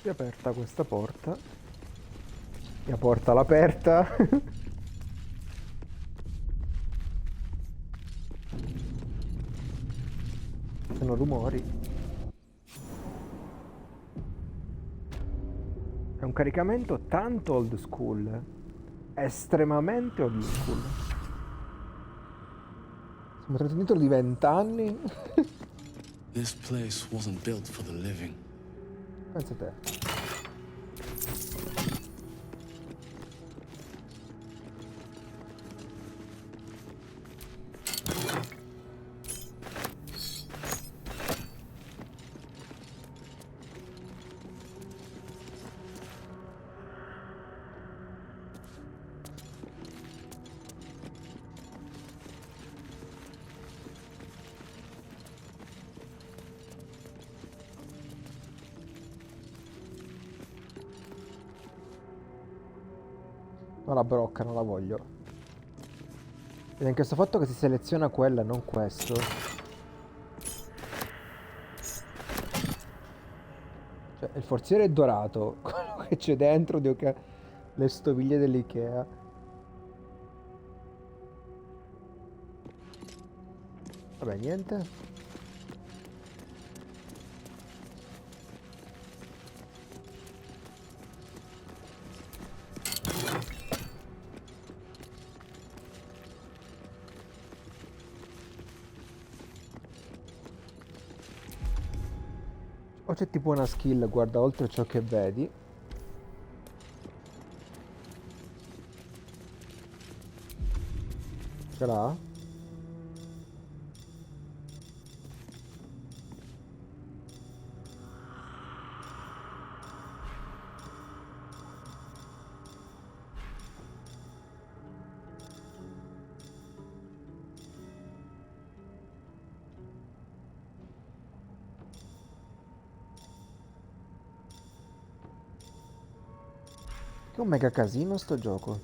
Si è aperta questa porta. La porta all'aperta. Sono rumori. È un caricamento tanto old school. Estremamente old school. Siamo tornati indietro di 20 anni. This place wasn't built for the living. Pensa te. No, la brocca, non la voglio. Ed anche questo fatto che si seleziona quella e non questo. Cioè, il forziere è dorato. Quello che c'è dentro, Dio che... Le stoviglie dell'Ikea. Vabbè, niente. O c'è tipo una skill, guarda oltre ciò che vedi. Ce l'ha? Che è un mega casino sto gioco.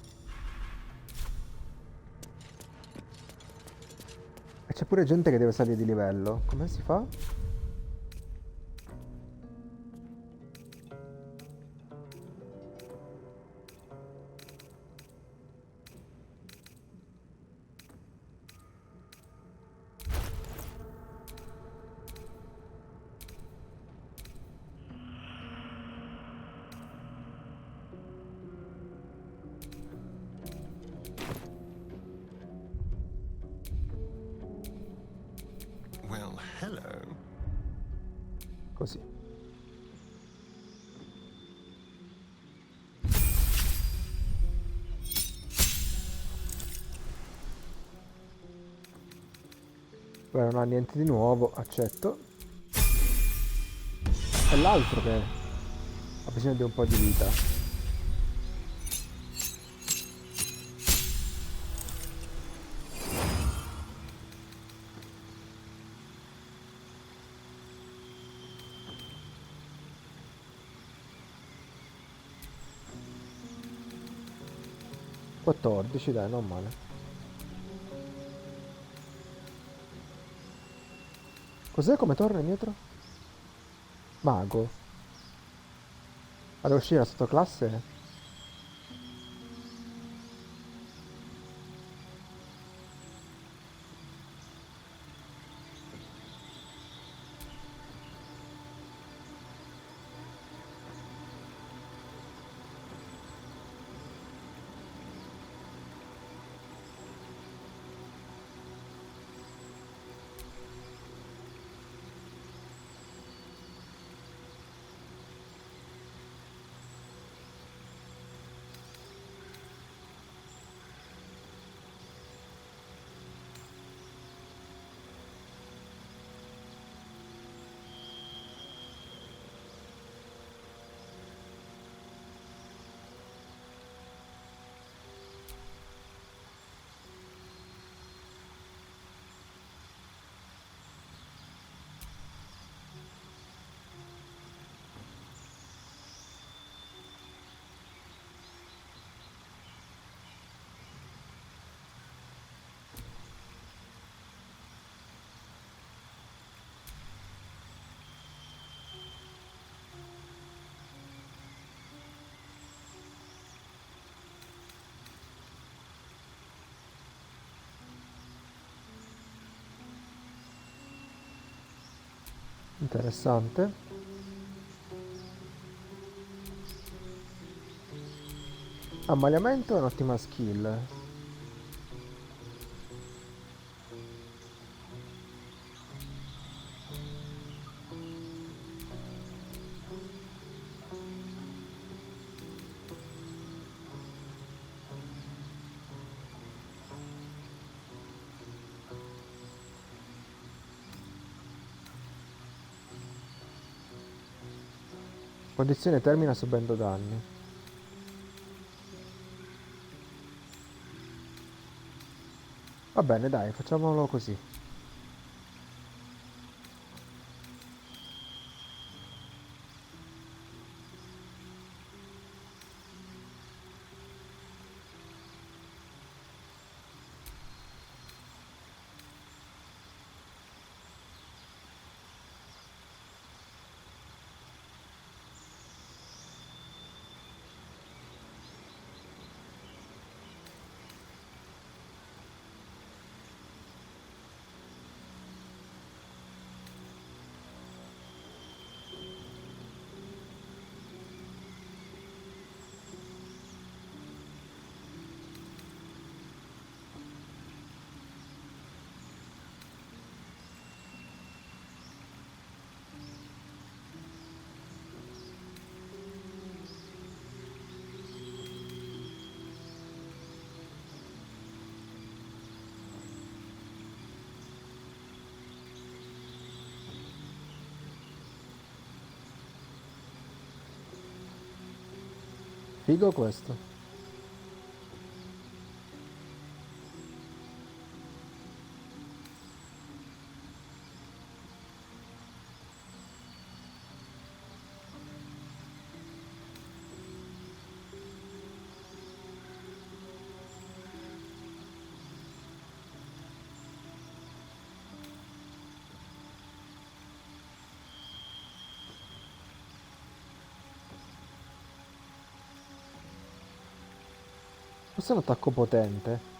E c'è pure gente che deve salire di livello. Come si fa? Well, hello. Così. Beh, non ha niente di nuovo, accetto. È l'altro che ha bisogno di un po' di vita. (14), dai, non male. Cos'è come torna indietro? Mago. Ad uscire la sottoclasse? Interessante. Ammaliamento è un'ottima skill. Condizione termina subendo danni. Va bene, dai, facciamolo così. Figo questo. Questo è un attacco potente.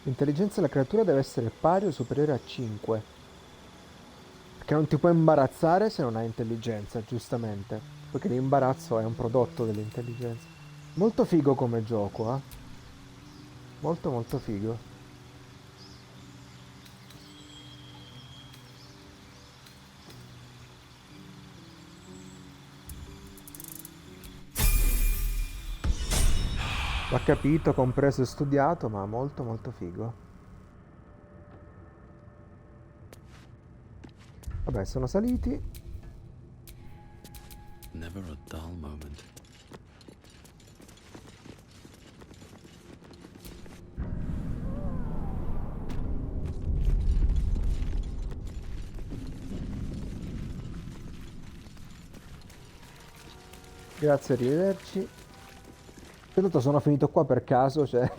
L'intelligenza della creatura deve essere pari o superiore a 5. Perché non ti puoi imbarazzare se non hai intelligenza, giustamente. Perché l'imbarazzo è un prodotto dell'intelligenza. Molto figo come gioco, eh. Molto molto figo. Va capito, compreso e studiato, ma molto molto figo. Vabbè, sono saliti. Never a dull moment. Grazie, arrivederci. Tanto sono finito qua per caso, cioè,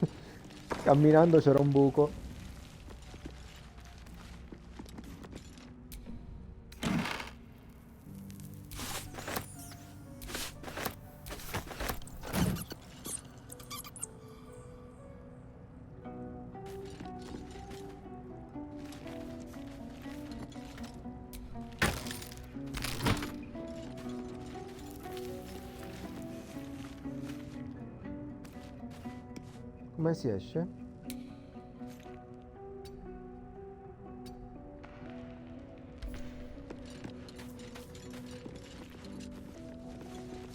camminando c'era un buco. Come si esce?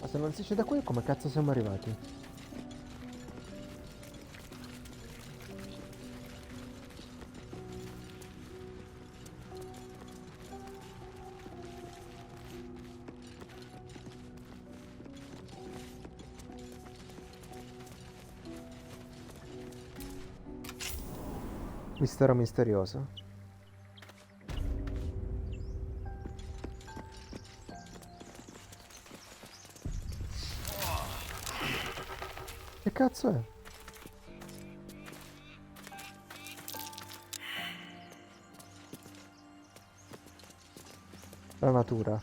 Ma se non si esce da qui, come cazzo siamo arrivati? Mistero misterioso. Che cazzo è? La natura.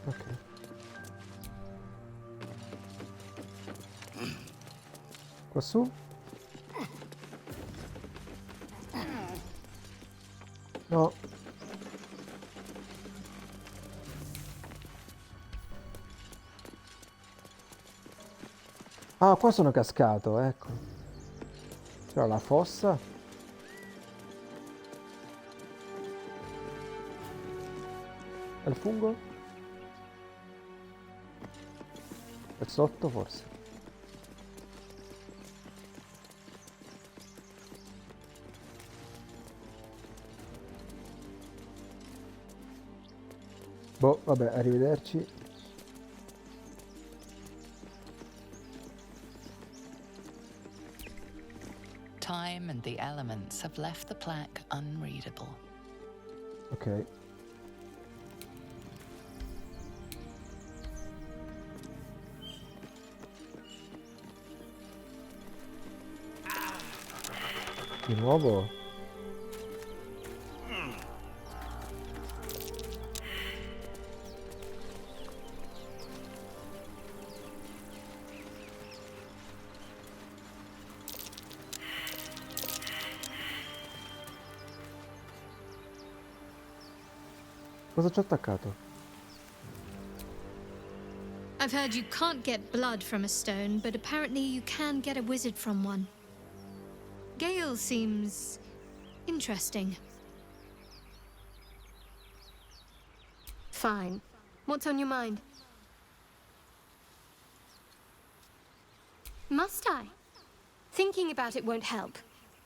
Ok. Qua su? No. Ah, qua sono cascato, ecco. C'era la fossa. E il fungo? È sotto forse. Boh, vabbè, arrivederci. Time and the elements have left the plaque unreadable. Ok. Di nuovo? Cosa ci ho attaccato? I've heard you can't get blood from a stone, but apparently you can get a wizard from one. Gale seems interesting. Fine. What's on your mind? Must I? Thinking about it won't help.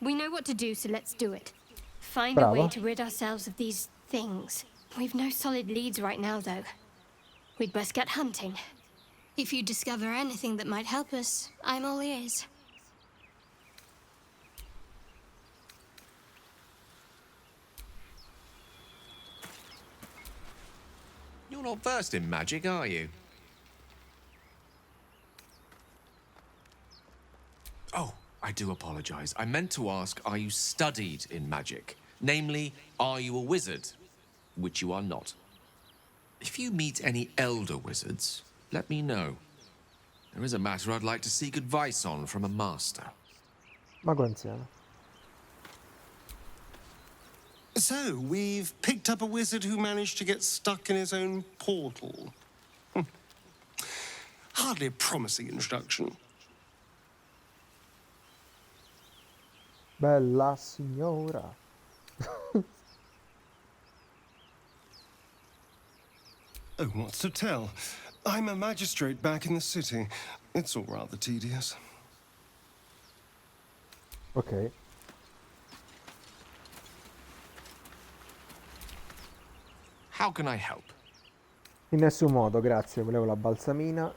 We know what to do, so let's do it. Find a way Brava. to rid ourselves of these things. We've no solid leads right now, though. We'd best get hunting. If you discover anything that might help us, I'm all ears. You're not versed in magic, are you? Oh, I do apologize. I meant to ask, are you studied in magic? Namely, are you a wizard? Which you are not. If you meet any elder wizards, let me know. There is a matter I'd like to seek advice on from a master. Mago anziano. So, we've picked up a wizard who managed to get stuck in his own portal. Hardly a promising introduction. Bella signora. Oh, what's to tell? I'm a magistrate back in the city. It's all rather tedious. Ok. How can I help? In nessun modo, grazie. Volevo la balsamina.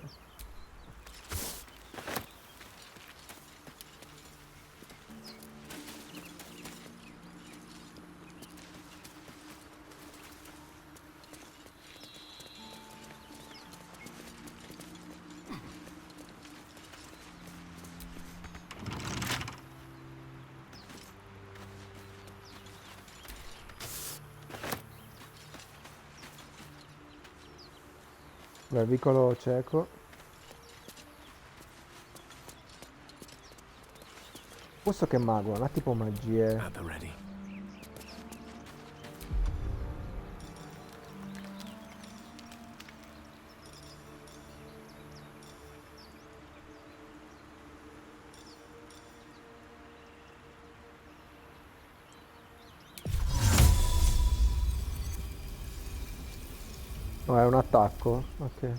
Beh, vicolo cieco. Questo che mago, non ha tipo magie. At the ready. No, è un attacco. Ok.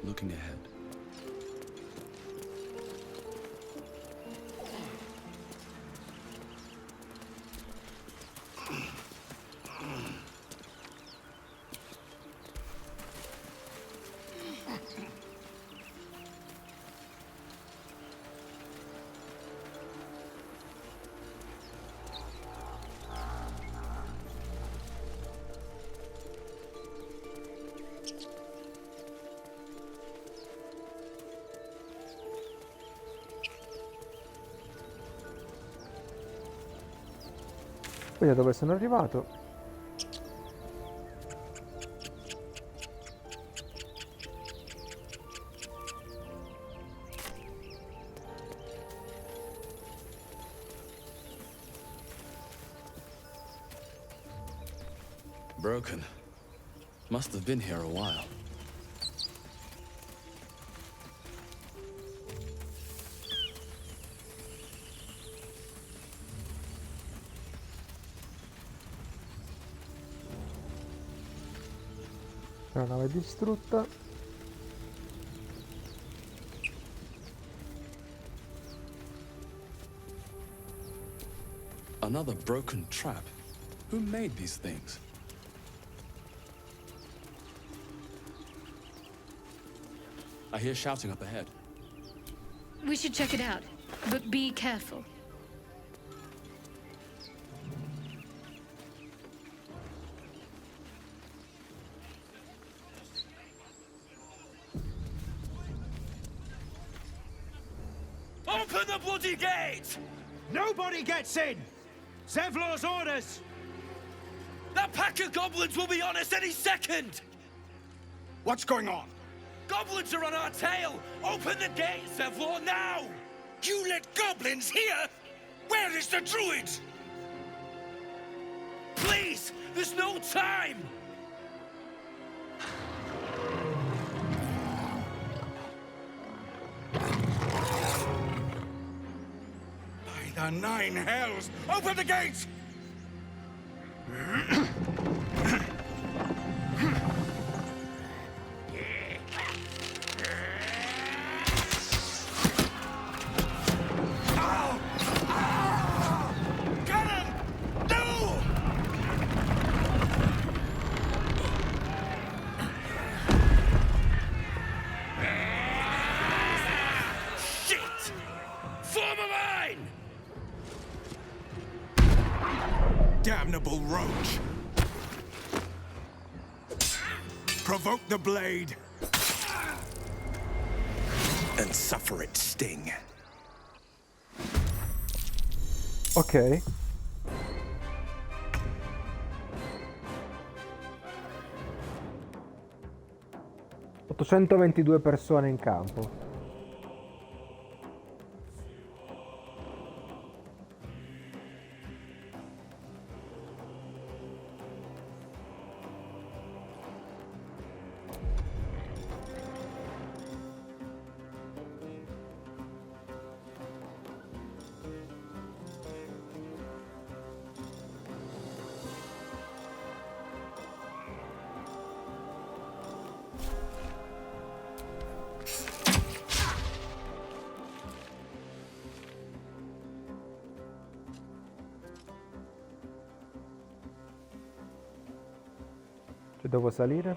looking ahead. Vedi dove sono arrivato. Broken. Must have been here a while. La nave è distrutta. Another broken trap. Who made these things? I hear shouting up ahead. We should check it out, but be careful. Open the bloody gate! Nobody gets in! Zevlor's orders! That pack of goblins will be on us any second! What's going on? Goblins are on our tail! Open the gate, Zevlor, now! You let goblins here? Where is the druid? Please! There's no time! By the nine hells! Open the gates! Get him! No! Shit! Form a line! Damnable roach! Provoke the blade! And suffer its sting. Ok. ...822 persone in campo. Cioè, devo salire?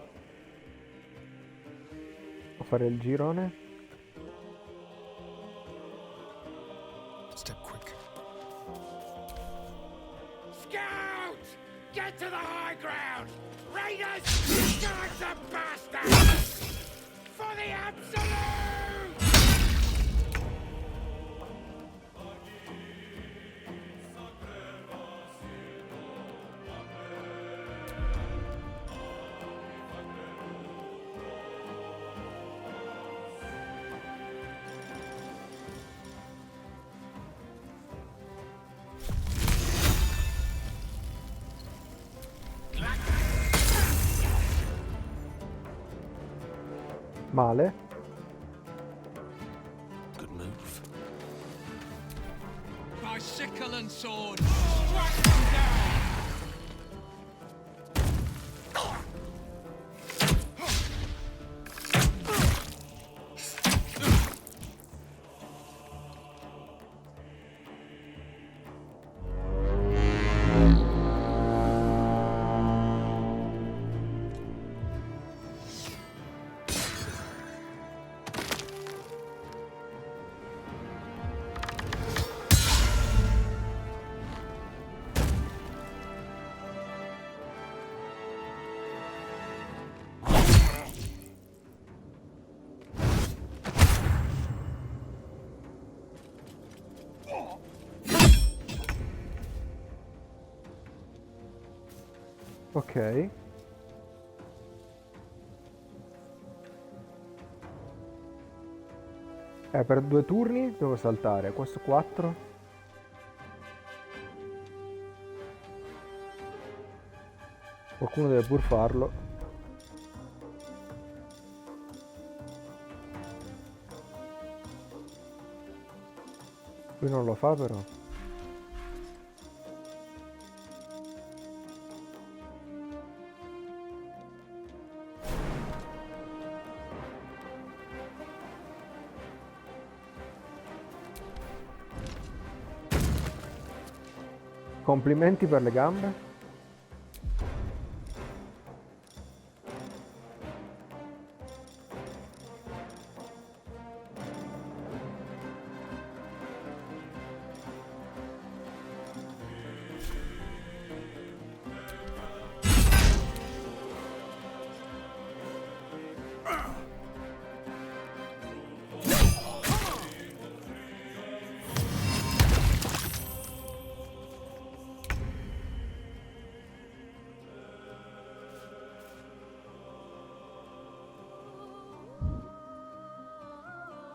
O fare il girone? Step quick. Scout! Get to the high ground! Raiders! Charge the bastards! For the absolute! Male. Good move. By sickle and sword, strike them down! Ok. Per 2 turni devo saltare. Questo 4. Qualcuno deve pur farlo. Lui non lo fa però. Complimenti per le gambe.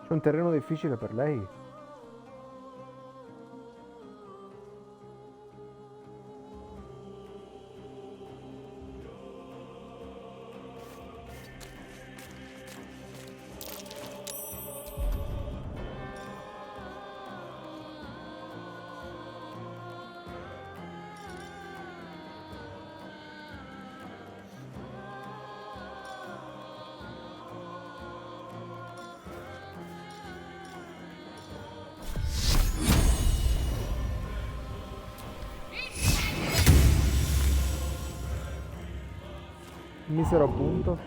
C'è un terreno difficile per lei? Misero punto.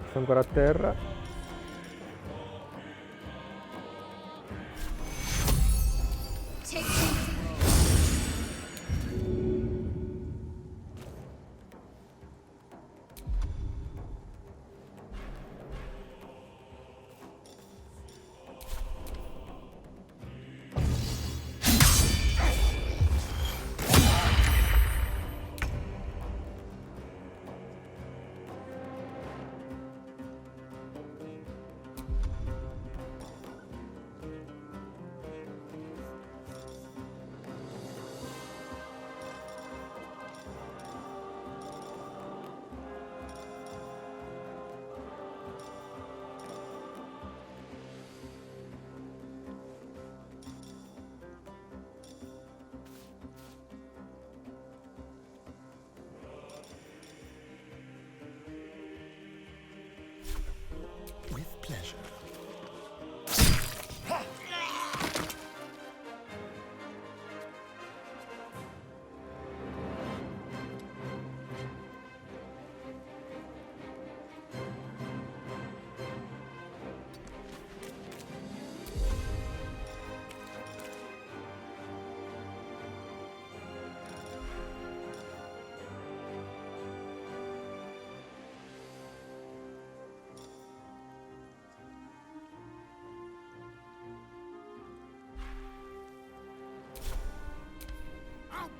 Sto ancora a terra.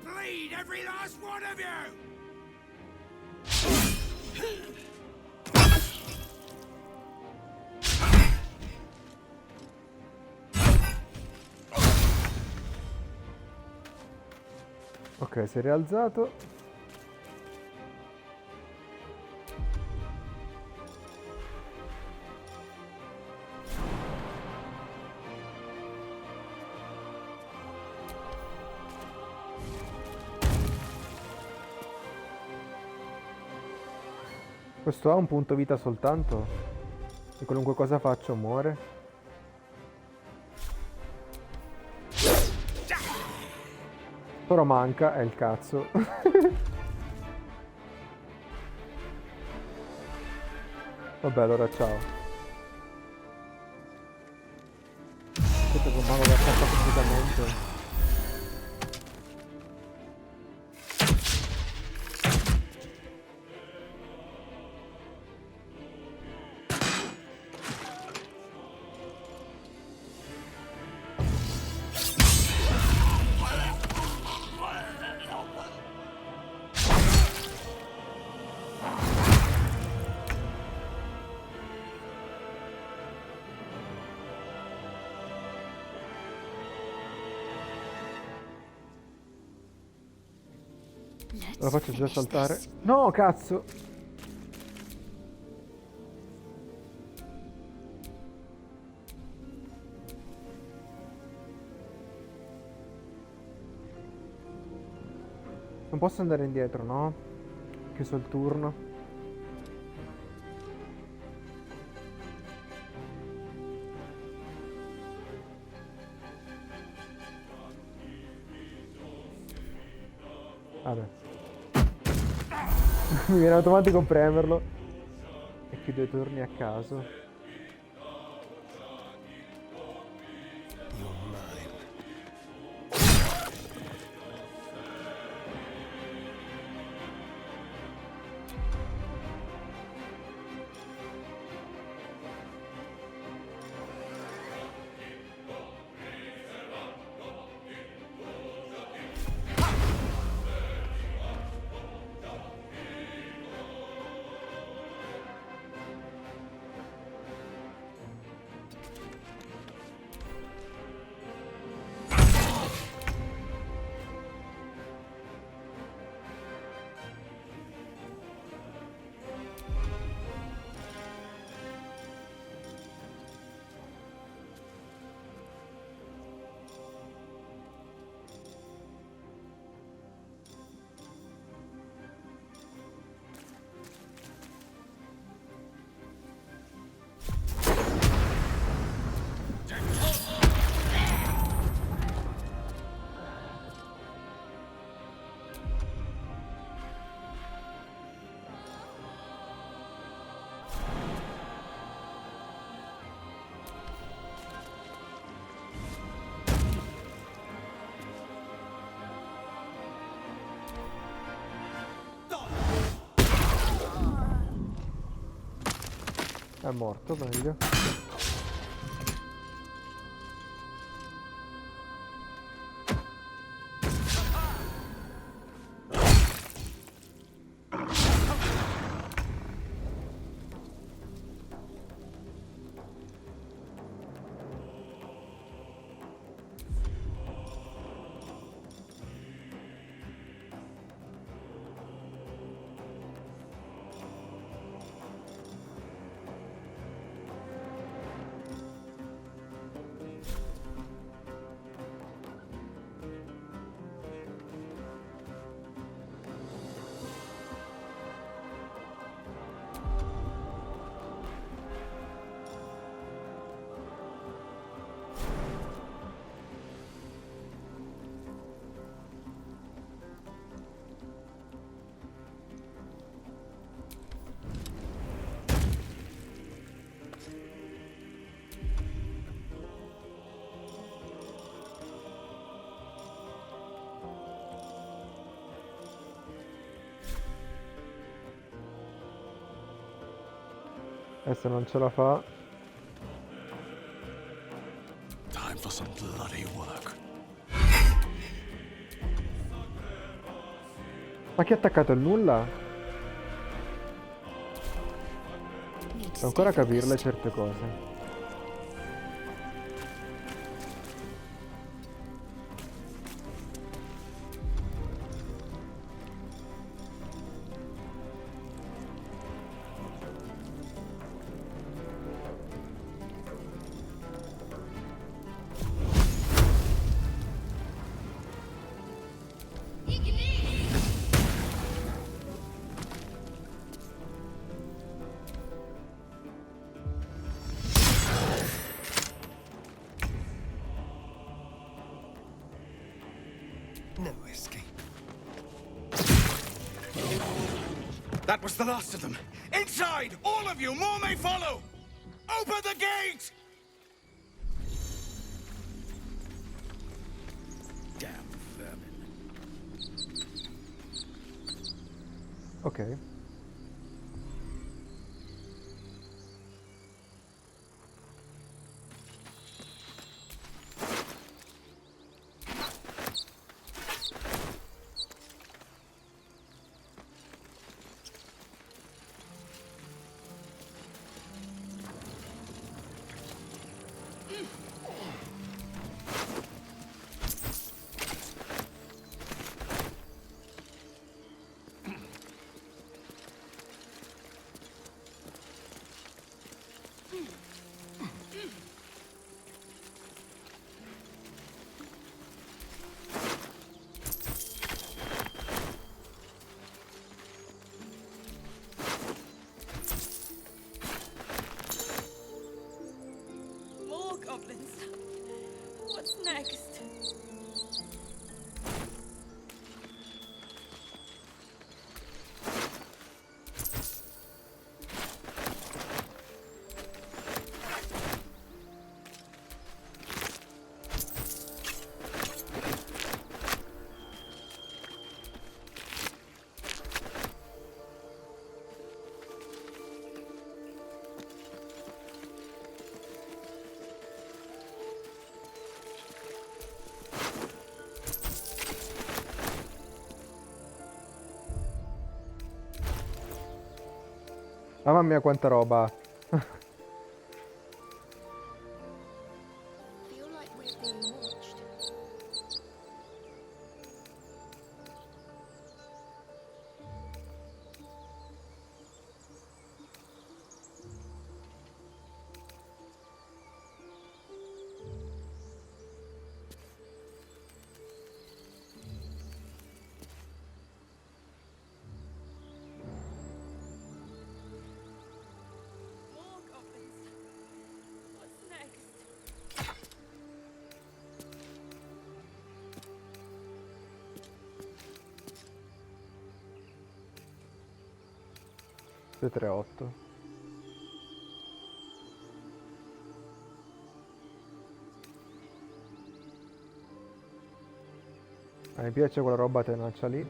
Bleed every last one of you! Ok, si è rialzato. Questo ha un punto vita soltanto? E qualunque cosa faccio muore? Però manca, è il cazzo. Vabbè, allora ciao. Aspetta che un mago che attacca completamente. Lo faccio già saltare. No, cazzo! Non posso andare indietro, no? Chiuso il turno. Vabbè. Mi viene automatico premerlo. E chiudo i turni a caso. È morto, meglio. E se non ce la fa... Time for some bloody work. Ma chi ha attaccato il nulla? Devo ancora capirle certe cose. No escape. That was the last of them. Inside! All of you! More may follow! Open the gate! Damn vermin. Ok. Mamma mia quanta roba. Feel like we're being watched. More goblins. What's next? Due, tre, otto. Mi piace quella roba tenacia lì.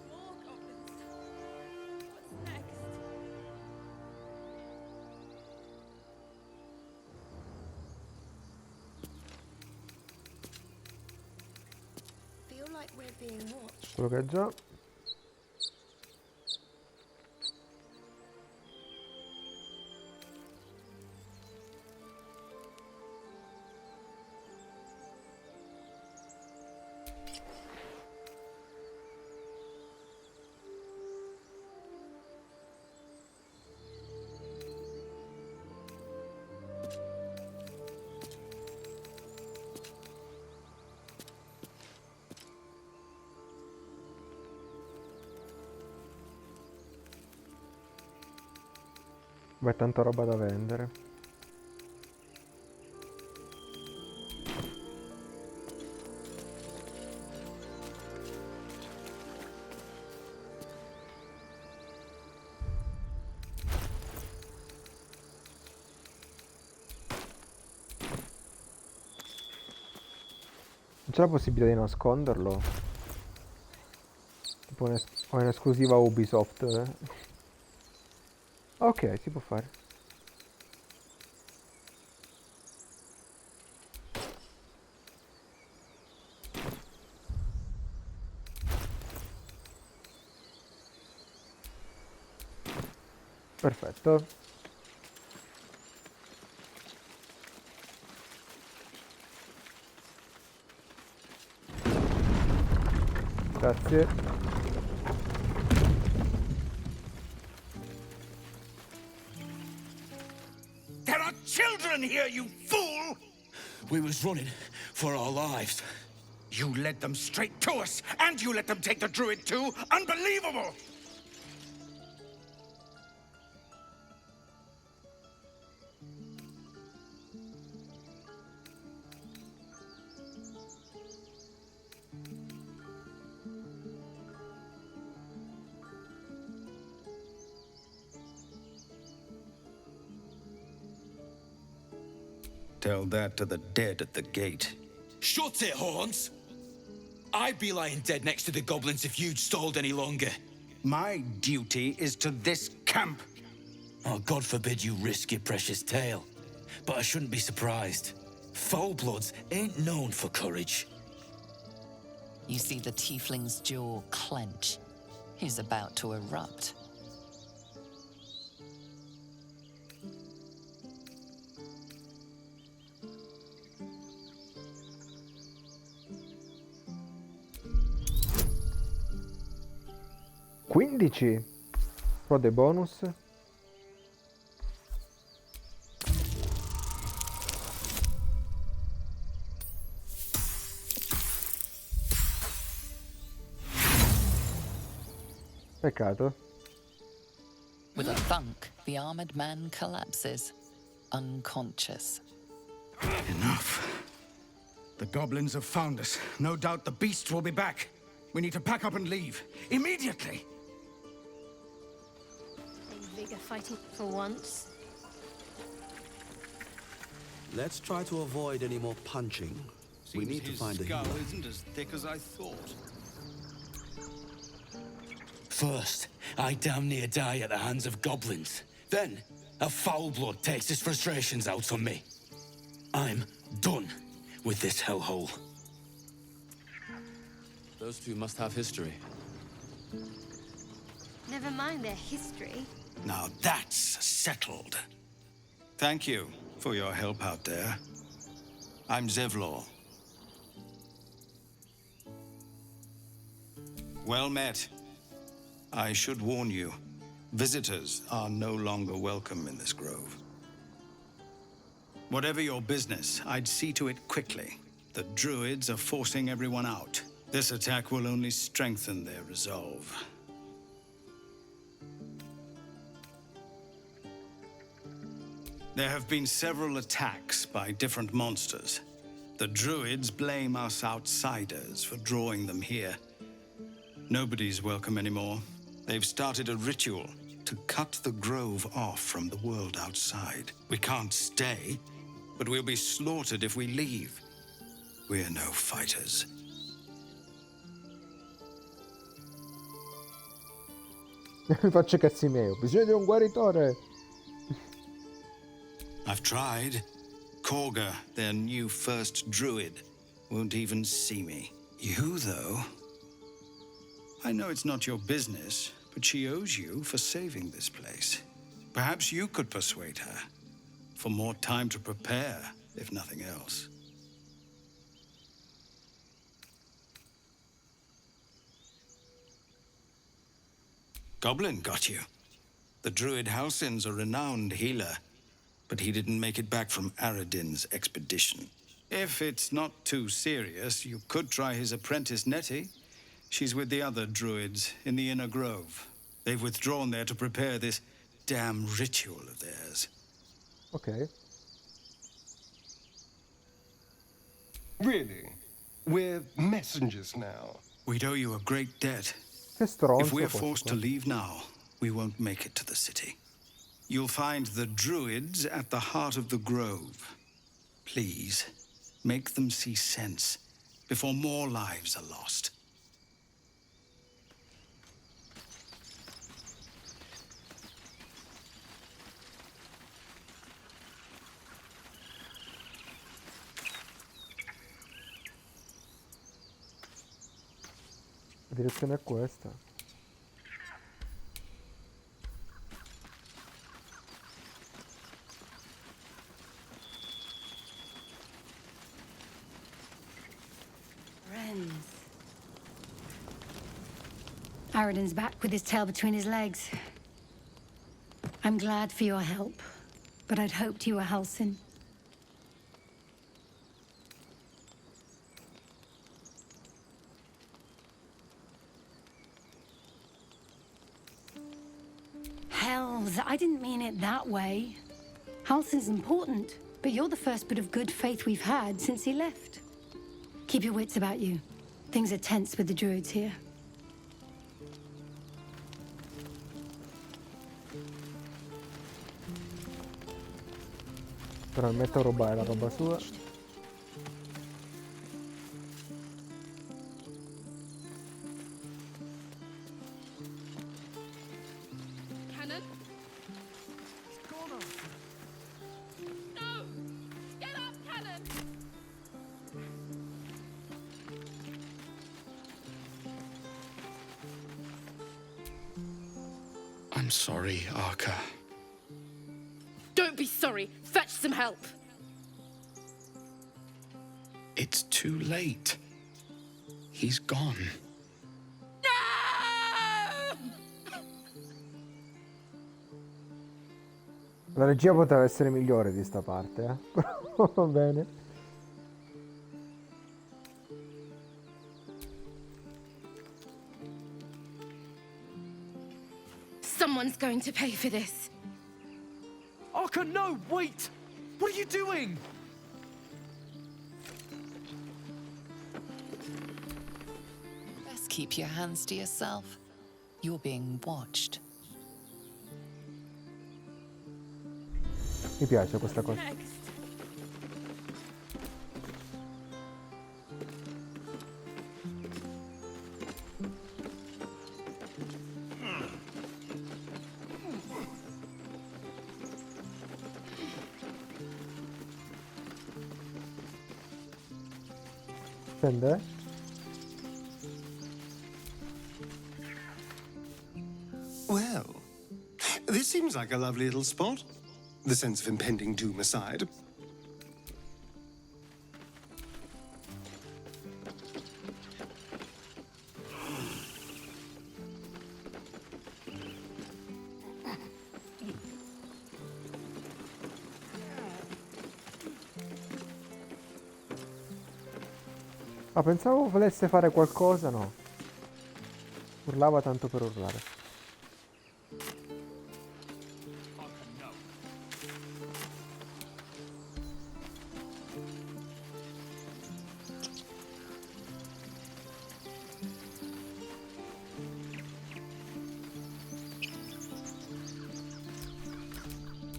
More goblins. What's next? Feel like we're being watched. Quello che è già. Beh, tanta roba da vendere. Non c'è la possibilità di nasconderlo? Tipo o in esclusiva Ubisoft? Ok, si può fare. Perfetto. Grazie. There are children here, you fool! We was running for our lives. You led them straight to us, and you let them take the druid too? Unbelievable! Tell that to the dead at the gate. Shut it, Horns! I'd be lying dead next to the goblins if you'd stalled any longer. My duty is to this camp. Oh, God forbid you risk your precious tail. But I shouldn't be surprised. Foul-bloods ain't known for courage. You see the tiefling's jaw clench. He's about to erupt. Quindici. Pro dei bonus. Peccato. thunk, the armored man collapses, unconscious. Enough. The goblins have found us. No doubt the beasts will be back. We need to pack up and leave. Immediately! Vigor fighting for once. Let's try to avoid any more punching. We need to find a skull healer. isn't as thick as I thought. First, I damn near die at the hands of goblins. Then, a foul blood takes his frustrations out on me. I'm done with this hellhole. Those two must have history. Never mind their history. Now that's settled. Thank you for your help out there. I'm Zevlor. Well met. I should warn you, visitors are no longer welcome in this grove. Whatever your business, I'd see to it quickly. The druids are forcing everyone out. This attack will only strengthen their resolve. There have been several attacks by different monsters. The druids blame us outsiders for drawing them here. Nobody's welcome anymore. They've started a ritual to cut the grove off from the world outside. We can't stay, but we'll be slaughtered if we leave. We're no fighters. Mi faccio i cazzi miei, ho bisogno di un guaritore. I've tried. Korga, their new first druid, won't even see me. You, though? I know it's not your business, but she owes you for saving this place. Perhaps you could persuade her. For more time to prepare, if nothing else. Goblin got you. The druid Halsin's a renowned healer, but he didn't make it back from Aradin's expedition. If it's not too serious, you could try his apprentice Nettie. She's with the other druids in the inner grove. They've withdrawn there to prepare this damn ritual of theirs. Ok. Really? We're messengers now. We'd owe you a great debt. Che stronzo If we're questo forced qua. to leave now, we won't make it to the city. You'll find the druids at the heart of the grove. Please, make them see sense before more lives are lost. La direzione è questa. Friends. Aradin's back with his tail between his legs. I'm glad for your help, but I'd hoped you were Halsin. Hells, I didn't mean it that way. Halsin's important, but you're the first bit of good faith we've had since he left. Keep your wits about you. Things are tense with the druids here. Però mi metto a rubare la roba sua. Cannon? No! Get up, Cannon! I'm sorry, Arca. Don't be sorry. Fetch some help. It's too late. He's gone. La regia poteva essere migliore di sta parte, Però va bene. So Someone's going to pay for this. Arka, no! Wait! What are you doing? Best keep your hands to yourself. You're being watched. Mi piace questa cosa. Spende? Well, this seems like a lovely little spot. The sense of impending doom aside. Ah, pensavo volesse fare qualcosa, no. Urlava tanto per urlare.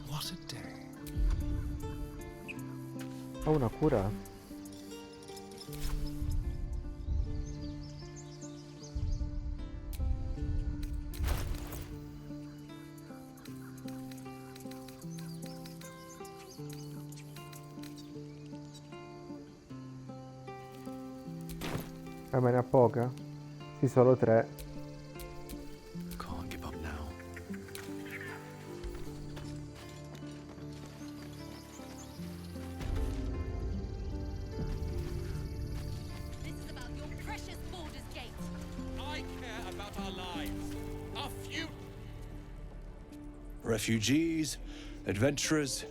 What a day. Ha una cura? Me ne ha poca? Sì, solo 3. Can't give up now. This is about your precious Baldur's Gate. I care about our lives. Our future. Refugees, adventurers.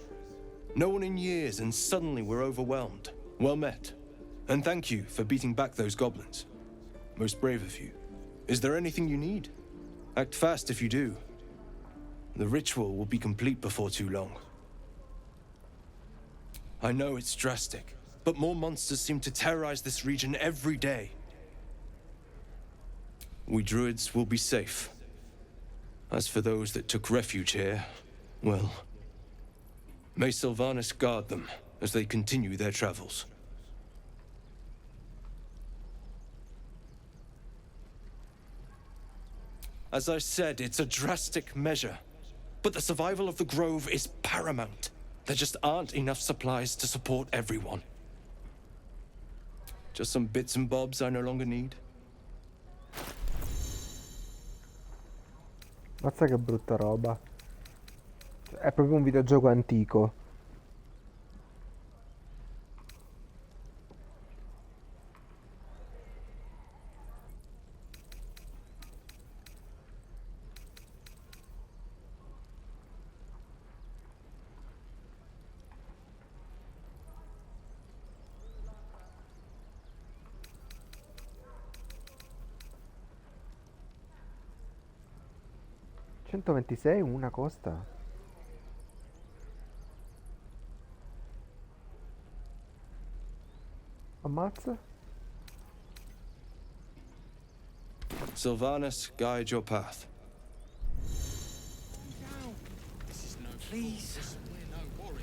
No one in years, and suddenly we're overwhelmed. Well met. And thank you for beating back those goblins. Most brave of you. Is there anything you need? Act fast if you do. The ritual will be complete before too long. I know it's drastic, but more monsters seem to terrorize this region every day. We druids will be safe. As for those that took refuge here, well, may Sylvanas guard them as they continue their travels. As I said, it's a drastic measure. But the survival of the Grove is paramount. There just aren't enough supplies to support everyone. Just some bits and bobs I no longer need. Mazza che brutta roba. È proprio un videogioco antico. $126 una costa. Ammazza. Sylvanas, guide your path. Please.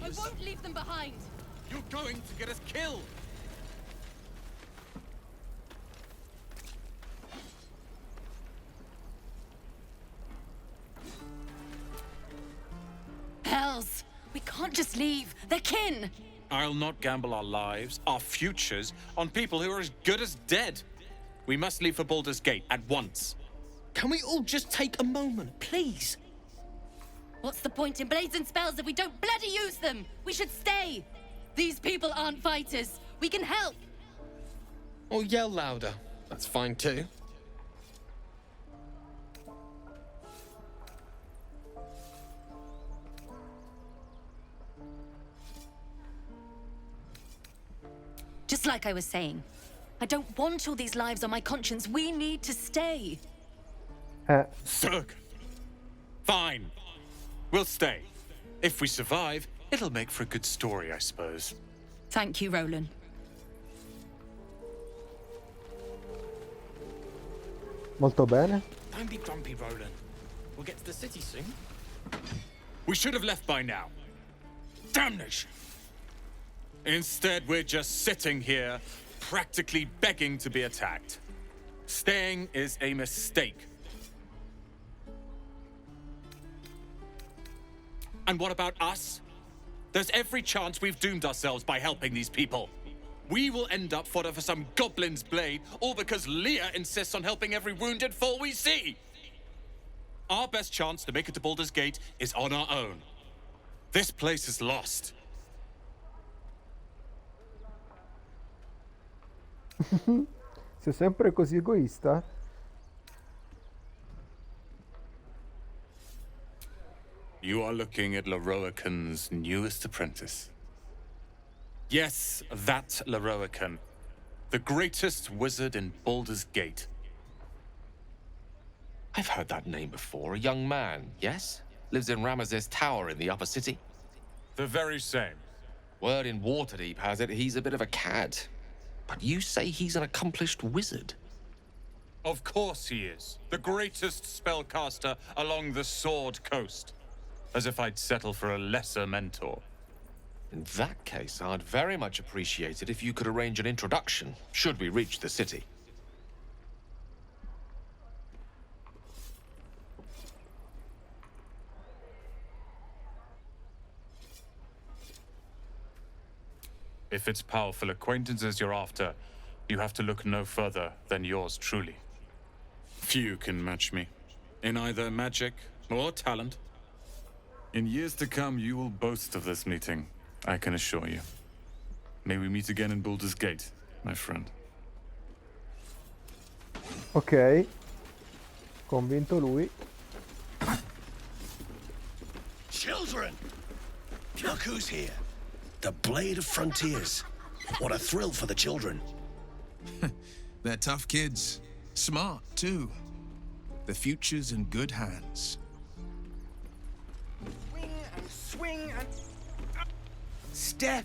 I won't leave them behind. You're going to get us killed. Hells! We can't just leave. They're kin. I'll not gamble our lives, our futures, on people who are as good as dead. We must leave for Baldur's Gate at once. Can we all just take a moment, please? What's the point in blades and spells if we don't bloody use them? We should stay. These people aren't fighters. We can help. Or yell louder. That's fine too. Just like I was saying, I don't want all these lives on my conscience. We need to stay. Zerg! Fine. We'll stay. If we survive, it'll make for a good story, I suppose. Thank you, Roland. Molto bene. Don't be grumpy, Roland. We'll get to the city soon. We should have left by now. Damnation! Instead, we're just sitting here, practically begging to be attacked. Staying is a mistake. And what about us? There's every chance we've doomed ourselves by helping these people. We will end up fodder for some goblin's blade, all because Leah insists on helping every wounded foe we see. Our best chance to make it to Baldur's Gate is on our own. This place is lost. Sei sempre così egoista? You are looking at Leroican's newest apprentice. Yes, that Leroican. The greatest wizard in Baldur's Gate. I've heard that name before. A young man, yes? Lives in Ramesses Tower in the upper city. The very same. Word in Waterdeep has it he's a bit of a cad. But you say he's an accomplished wizard. Of course he is. The greatest spellcaster along the Sword Coast. As if I'd settle for a lesser mentor. In that case, I'd very much appreciate it if you could arrange an introduction, should we reach the city. If it's powerful acquaintances you're after, you have to look no further than yours truly. Few can match me, in either magic or talent. In years to come, you will boast of this meeting, I can assure you. May we meet again in Baldur's Gate, my friend. Ok. Convinto lui. Children! Look who's here. The Blade of Frontiers. What a thrill for the children. They're tough kids. Smart, too. The future's in good hands. Swing and... Step,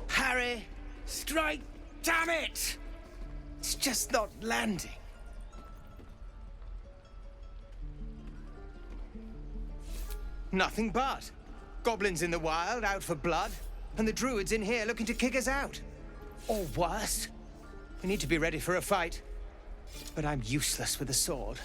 parry, strike, damn it! It's just not landing. Nothing but. Goblins in the wild, out for blood, and the druids in here looking to kick us out. Or worse. We need to be ready for a fight. But I'm useless with a sword.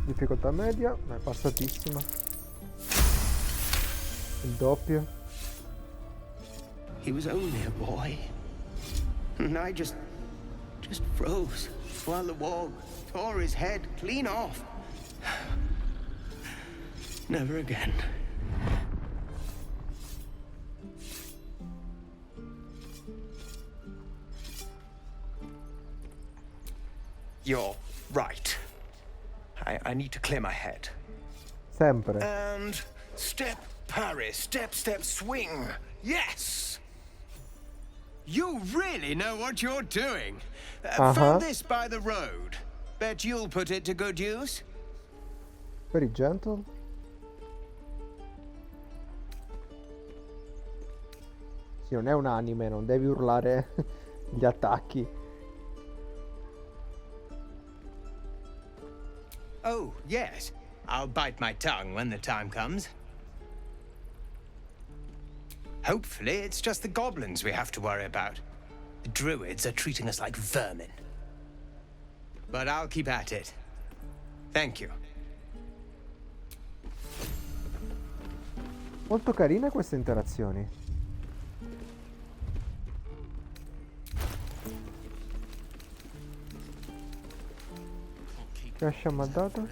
Difficoltà media, ma è passatissima. Il doppio. He was only a boy. And I just froze while the wall tore his head clean off. Never again. You're right. I need to clear my head. Sempre. And step, parry, step, step, swing. Yes! You really know what you're doing. Found this by the road. Bet you'll put it to good use. Very gentle. Sì, non è un anime, non devi urlare gli attacchi. Oh, yes. I'll bite my tongue when the time comes. Hopefully, it's just the goblins we have to worry about. The druids are treating us like vermin. But I'll keep at it. Thank you. Molto carine queste interazioni. Che ascia m'ha dato?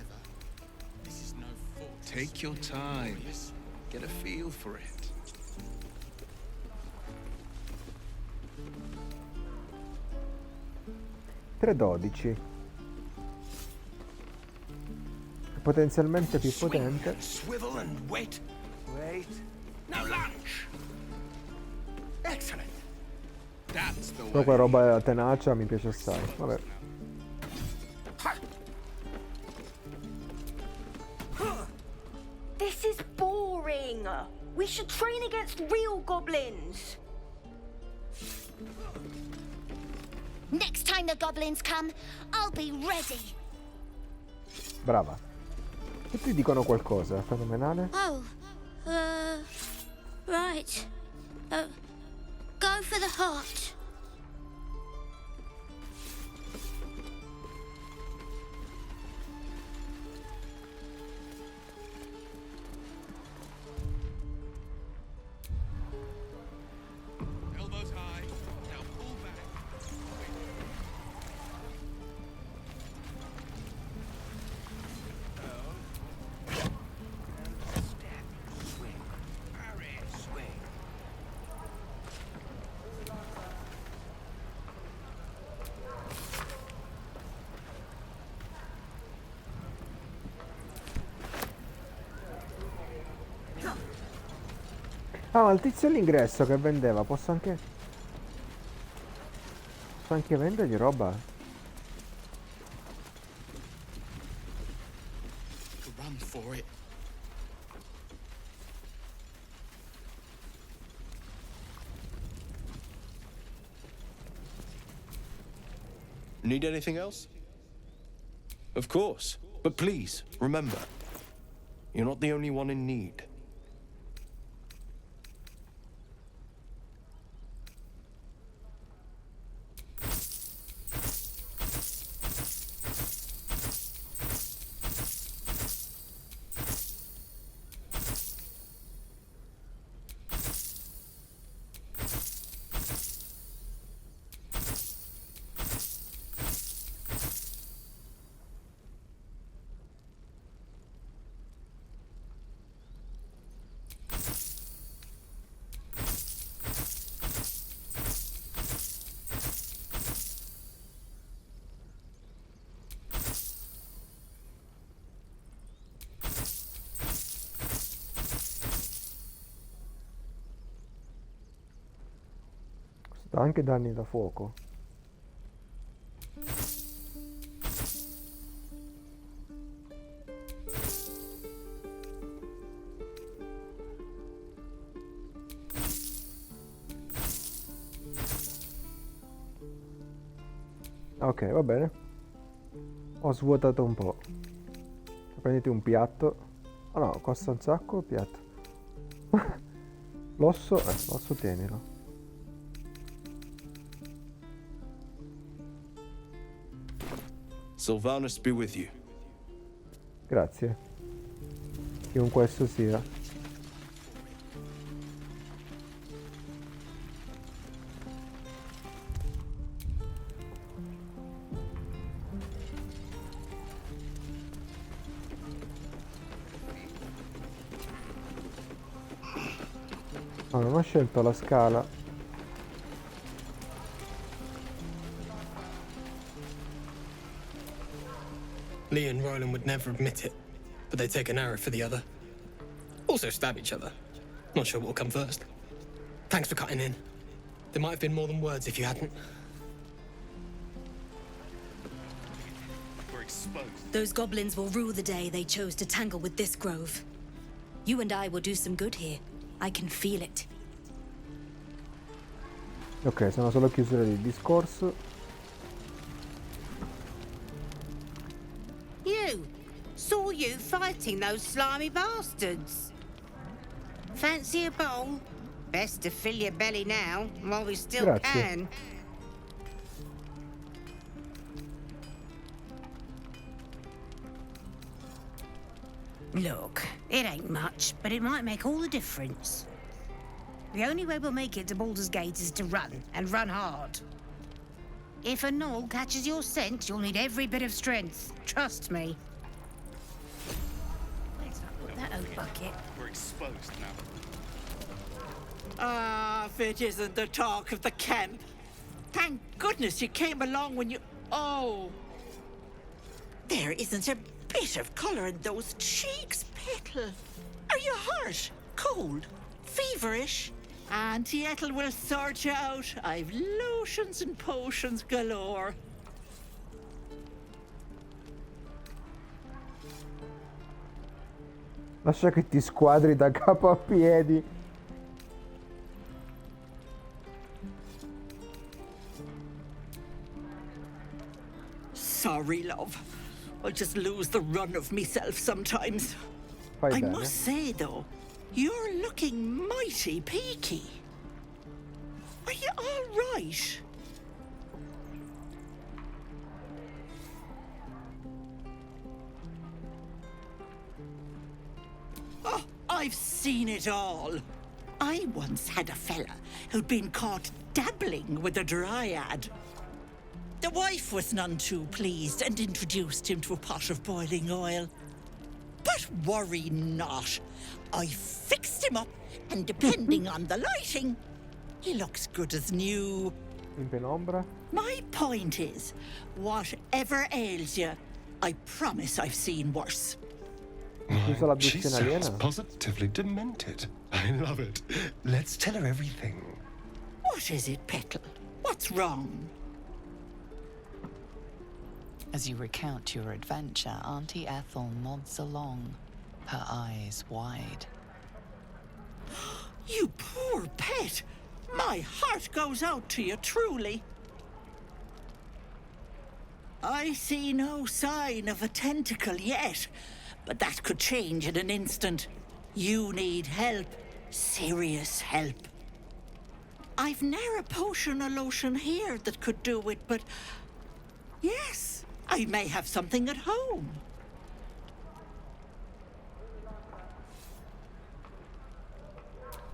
Take your time. Get a feel for it. potenzialmente più potente. Swivel and wait. Wait. Now lunge. Excellent. That's the Però quella roba tenacia mi piace assai. Vabbè. This is boring. We should train against real goblins. Next time the goblins come, I'll be ready. Brava. Tutti dicono qualcosa, fenomenale. Oh, right. Go for the heart. Elbows high. Now pull back. Ah, ma il tizio all'ingresso che vendeva, posso anche vendergli roba? Run for it. Need anything else? Of course. But please, remember, you're not the only one in need. Dà anche danni da fuoco. Ok, va bene. Ho svuotato un po'. Prenditi un piatto. Ah no, costa un sacco il piatto. L'osso tienilo. Sylvanus be with you. Grazie. Chiunque esso sia. No, non ho scelto la scala. Lee and Roland would never admit it, but they take an arrow for the other. Also stab each other. Not sure what will come first. Thanks for cutting in. There might have been more than words if you hadn't. We're exposed. Those goblins will rue the day they chose to tangle with this grove. You and I will do some good here. I can feel it. Ok, sono solo chiusure di discorso. You! Saw you fighting those slimy bastards. Fancy a bowl? Best to fill your belly now, while we still Grazie. can. Look, it ain't much, but it might make all the difference. The only way we'll make it to Baldur's Gate is to run, and run hard. If a gnoll catches your scent, you'll need every bit of strength. Trust me. Let's not put that old bucket. We're exposed now. Ah, if it isn't the talk of the camp. Thank goodness you came along when you... Oh. There isn't a bit of colour in those cheeks, Petal. Are you hurt? Cold? Feverish? Auntie Ethel will sort you out. I've lotions and potions galore. Lascia che ti squadri da capo a piedi. Sorry, love. I just lose the run of myself sometimes. Fai I bene. must say, though, you're looking mighty peaky. Are you all right? Oh, I've seen it all. I once had a fella who'd been caught dabbling with a dryad. The wife was none too pleased and introduced him to a pot of boiling oil. But worry not. I fixed him up, and depending on the lighting, he looks good as new. In penombra. My point is, whatever ails you, I promise I've seen worse. Usa la She buccia sounds aliena. positively demented. I love it. Let's tell her everything. What is it, Petal? What's wrong? As you recount your adventure, Auntie Ethel nods along, her eyes wide. You poor pet! My heart goes out to you, truly. I see no sign of a tentacle yet, but that could change in an instant. You need help. Serious help. I've ne'er a potion or lotion here that could do it, but yes, I may have something at home.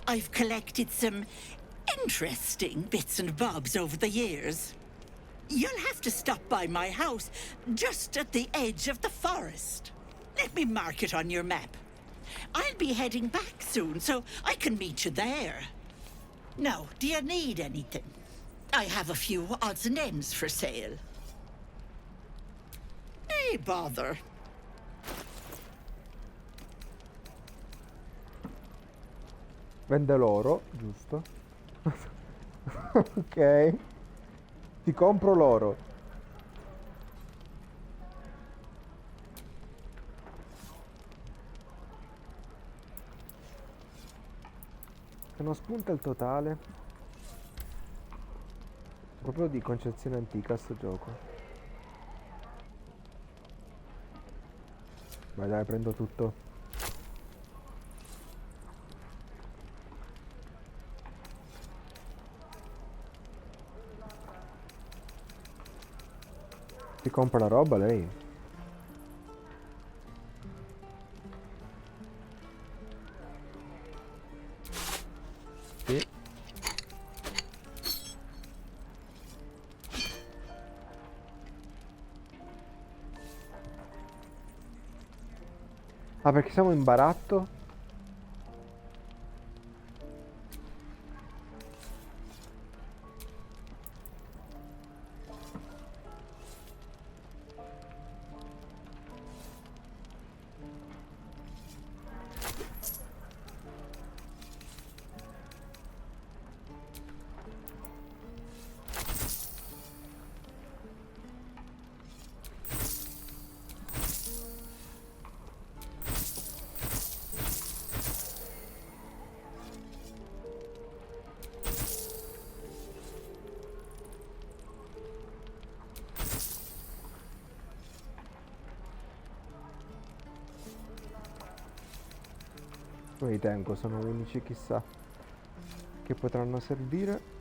I've collected some interesting bits and bobs over the years. You'll have to stop by my house, just at the edge of the forest. Let me mark it on your map. I'll be heading back soon, so I can meet you there. Now, do you need anything? I have a few odds and ends for sale. Hey, bother. Vende l'oro, giusto? Ok. Ti compro l'oro. Se non spunta il totale. Proprio di concezione antica sto gioco. Vai dai, prendo tutto. Ti compra la roba lei? Sì. Ah, perché siamo in baratto? Non li tengo, sono unici chissà che potranno servire.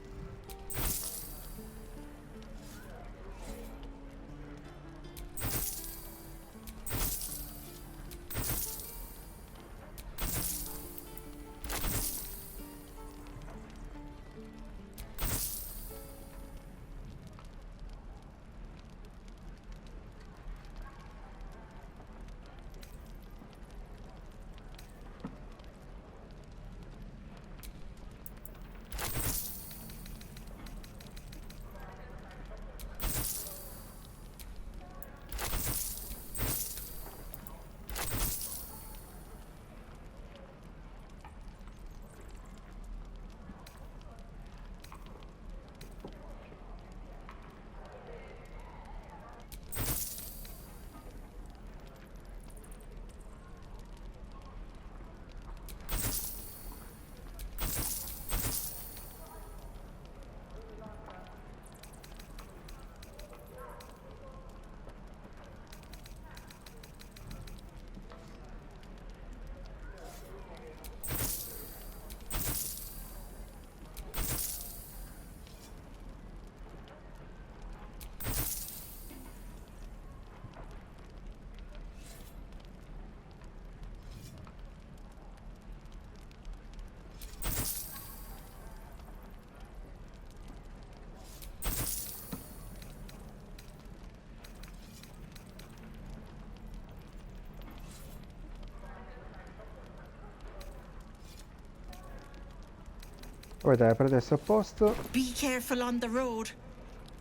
Poi dai, per adesso a posto. Be careful on the road.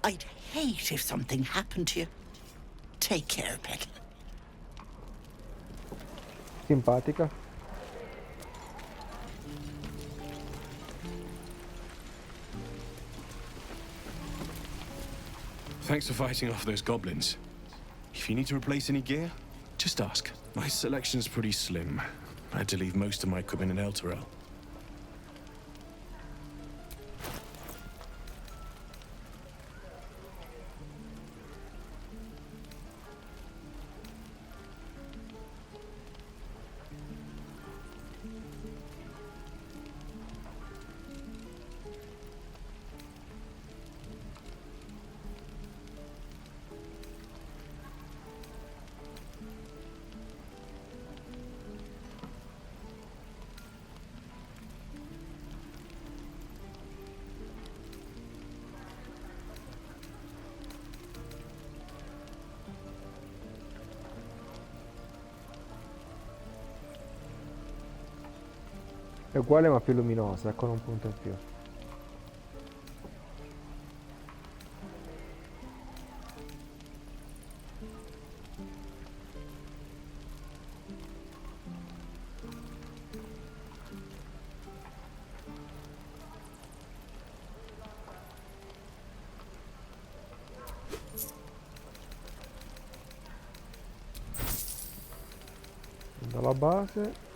I'd hate if something happened to you. Take care, pet. Simpatica. Thanks for fighting off those goblins. If you need to replace any gear, just ask. My selection's pretty slim. I had to leave most of my equipment in Elturel. È uguale ma più luminosa, con un punto in più. Dalla base.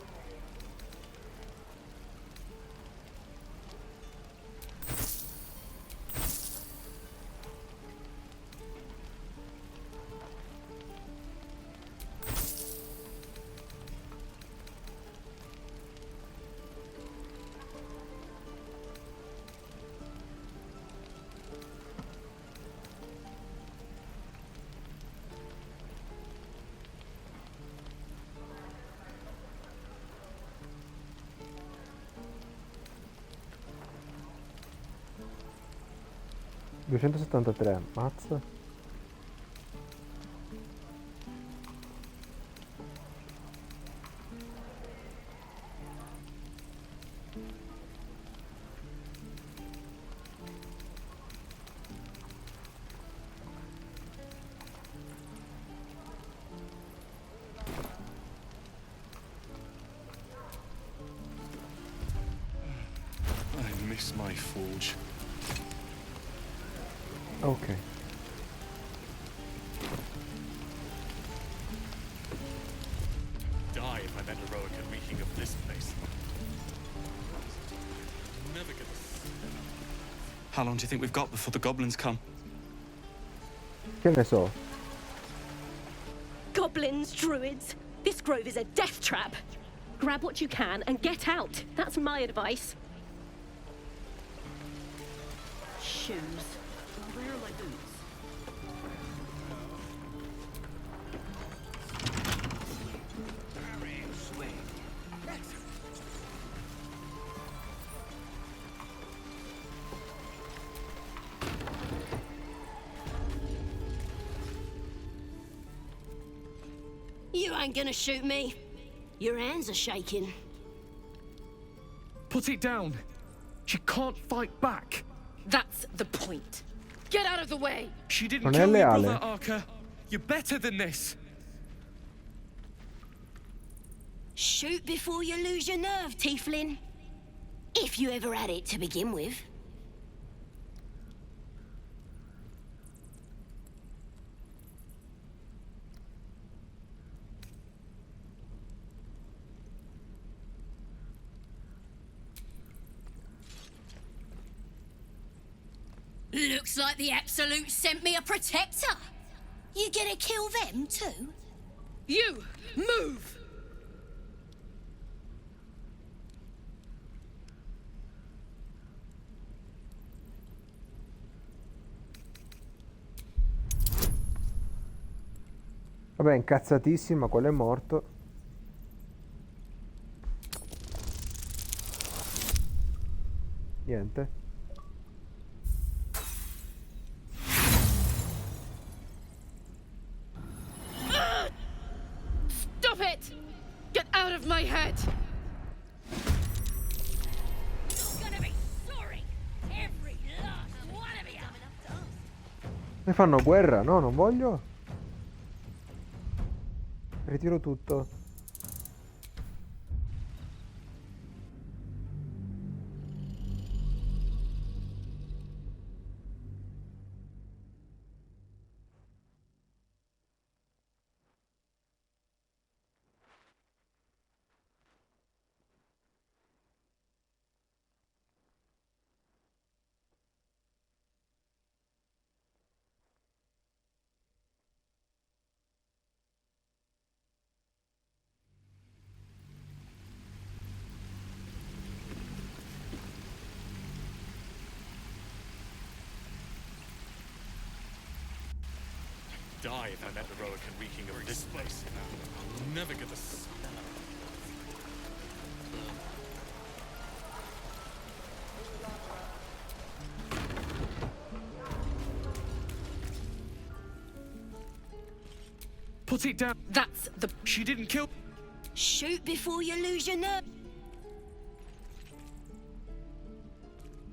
$273, mazza. I miss my forge. Ok. Die if I met Heroica reeking of this place. Never gonna. How long do you think we've got before the goblins come? Che ne so. Goblins, druids. This grove is a death trap. Grab what you can and get out. That's my advice. Shoes. Where are my boots? You ain't gonna shoot me. Your hands are shaking. Put it down. She can't fight back. That's the point. Get out of the way! She didn't Non è kill me, leale. brother Arca. You're better than this. Shoot before you lose your nerve, Tiefling. If you ever had it to begin with. Looks like the Absolute sent me a protector. You gonna kill them too? You! Move! Vabbè, incazzatissima, quello è morto. Niente. Stop it! Get out of my head! You're gonna be sorry Mi fanno guerra? No, non voglio. Ritiro tutto. Die if I met the Roic and reeking of this place. I'll never get the smell. Put it down. That's the... She didn't kill... Shoot before you lose your nerve.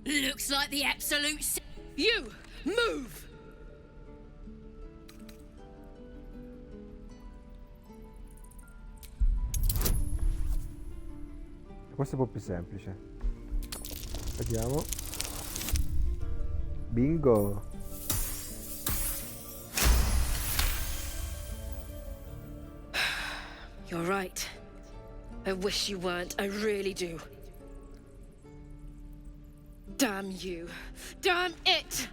Looks like the absolute... You! Move! Questo è un po' più semplice. Vediamo. Bingo. You're right. I wish you weren't. I really do. Damn you. Damn it!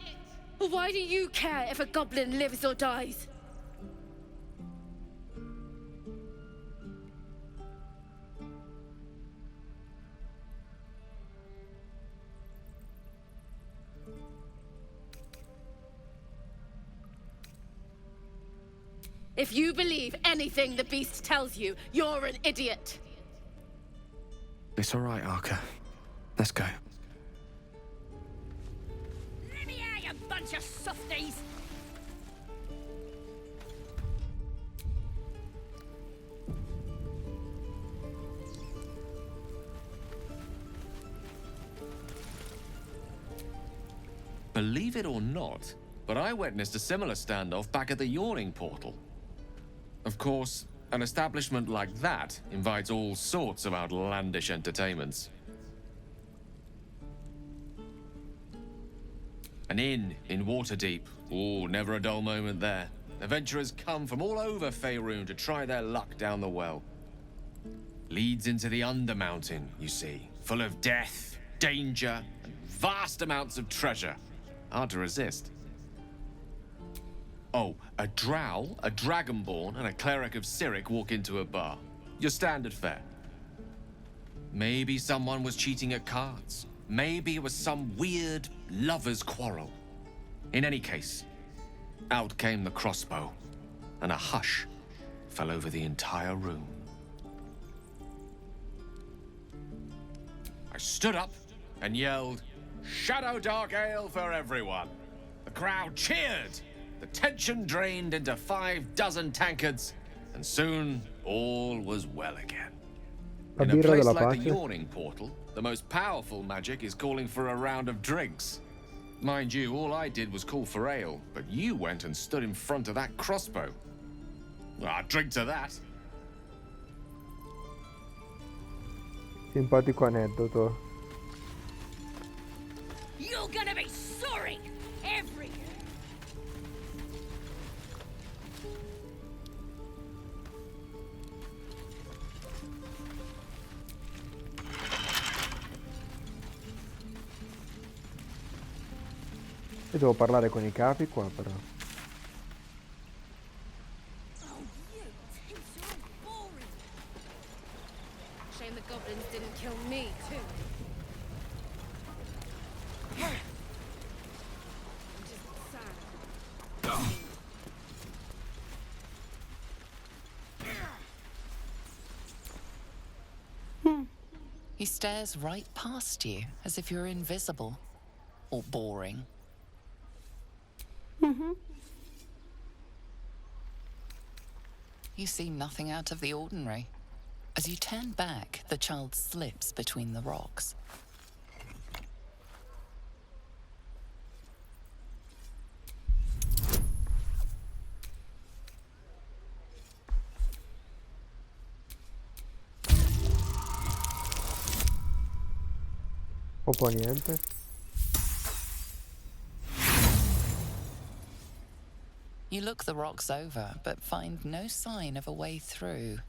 Why do you care if a goblin lives or dies? If you believe anything the beast tells you, you're an idiot. It's all right, Arca. Let's go. Let me out, you bunch of softies! Believe it or not, but I witnessed a similar standoff back at the Yawning Portal. Of course, an establishment like that invites all sorts of outlandish entertainments. An inn in Waterdeep. Oh, never a dull moment there. Adventurers come from all over Faerun to try their luck down the well. Leads into the Undermountain, you see, full of death, danger, and vast amounts of treasure. Hard to resist. Oh, a drow, a dragonborn, and a cleric of Cyric walk into a bar. Your standard fare. Maybe someone was cheating at cards. Maybe it was some weird lover's quarrel. In any case, out came the crossbow, and a hush fell over the entire room. I stood up and yelled, "Shadow Dark Ale for everyone!" The crowd cheered. The tension drained into 6 tankards, and soon all was well again. La In a birra place della like the pace. Yawning Portal, the most powerful magic is calling for a round of drinks. Mind you, all I did was call for ale, but you went and stood in front of that crossbow. Ah, drink to that. Simpatico aneddoto. You're gonna be sorry! Every... Io devo parlare con i capi qua però. Shame the goblins didn't kill me, too. I'm just sad. He stares right past you, as if you're invisible. Or boring. You see nothing out of the ordinary. As you turn back, the child slips between the rocks. po' niente. You look the rocks over, but find no sign of a way through.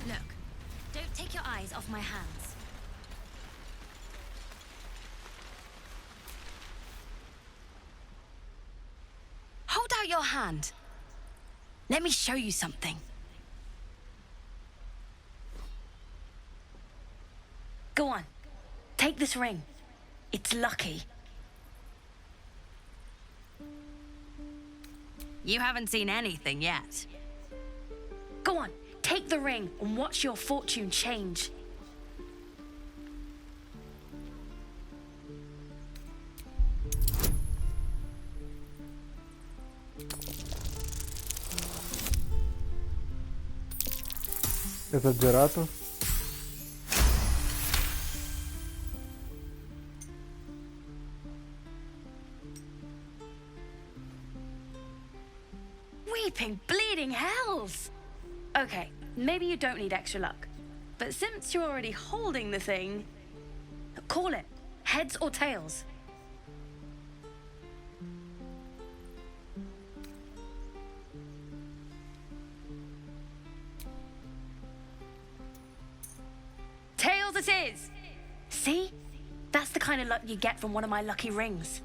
Look, don't take your eyes off my hands. Hold out your hand. Let me show you something. Go on. Take this ring. It's lucky. You haven't seen anything yet. Go on. Take the ring and watch your fortune change. Esagerato? Weeping, bleeding hells! Okay, maybe you don't need extra luck. But since you're already holding the thing, call it. Heads or tails. Tails it is! See? That's the kind of luck you get from one of my lucky rings.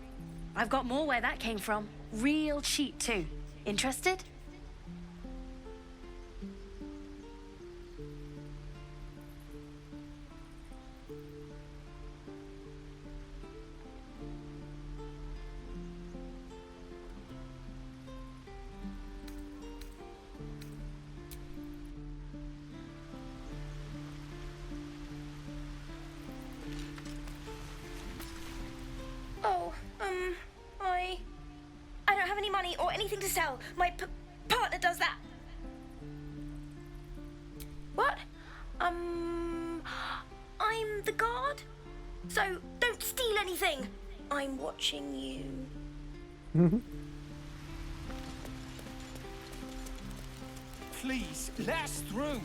I've got more where that came from. Real cheap, too. Interested? Oh, I don't have any money or anything to sell. My partner does that. What? I'm the guard. So don't steal anything. I'm watching you. Please, let us through.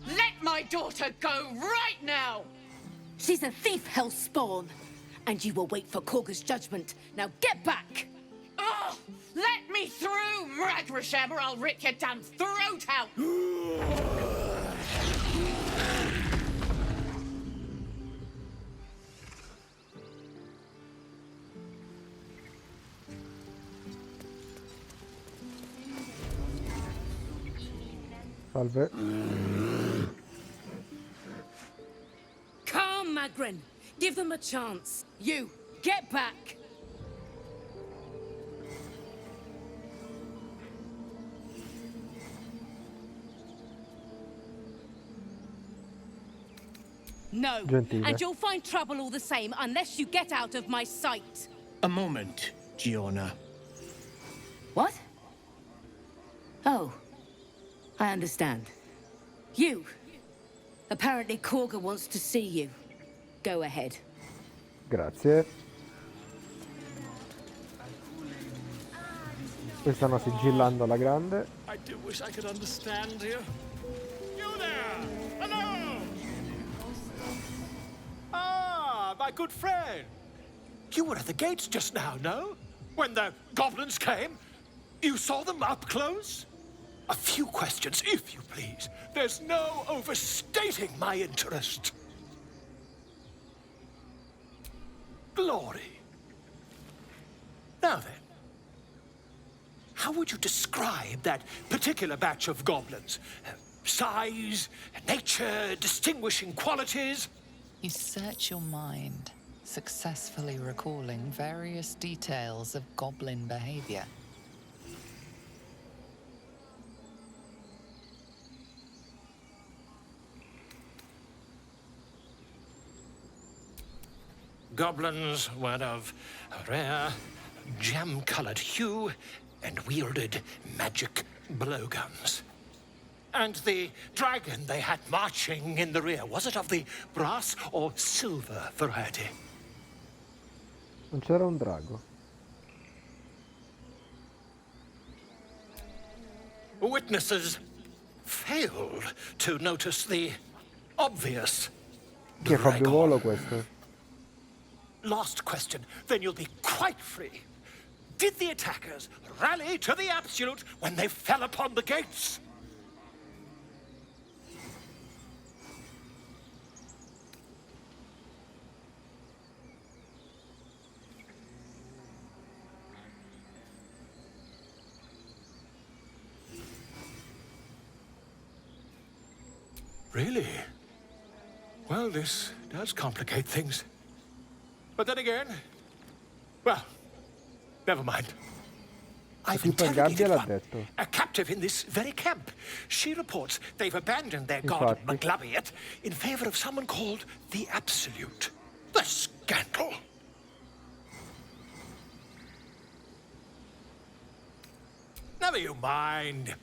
Let my daughter go right now! She's a thief, hellspawn. And you will wait for Korga's judgment. Now get back! Oh, let me through, Ragrasham, or I'll rip your damn throat out! Salve. Calm, Magrin. Give them a chance. You, get back! No, Gentile. and you'll find trouble all the same unless you get out of my sight. A moment, Giona. What? Oh, I understand. You. Apparently Korga wants to see you. Go ahead. Grazie. Qui stanno sigillando alla grande. I do wish I could understand you. You there! Hello! Ah, my good friend. You were at the gates just now, no? When the goblins came? You saw them up close? A few questions, if you please. There's no overstating my interest. Glory. Now then, how would you describe that particular batch of goblins? Size, nature, distinguishing qualities? You search your mind, successfully recalling various details of goblin behavior. Goblins were of a rare, jam-colored hue and wielded magic blowguns. And the dragon they had marching in the rear, was it of the brass or silver variety? Non c'era un drago. witnesses failed to notice the obvious. Che fa più volo questo? Last question, then you'll be quite free. Did the attackers rally to the absolute when they fell upon the gates? Really? Well, this does complicate things. But then again, well, never mind. I've Tipo in gabbia interrogated l'ha one, detto. a captive in this very camp. She reports they've abandoned their god Infatti. Maglabiet in favor of someone called the Absolute. The scandal! Never you mind.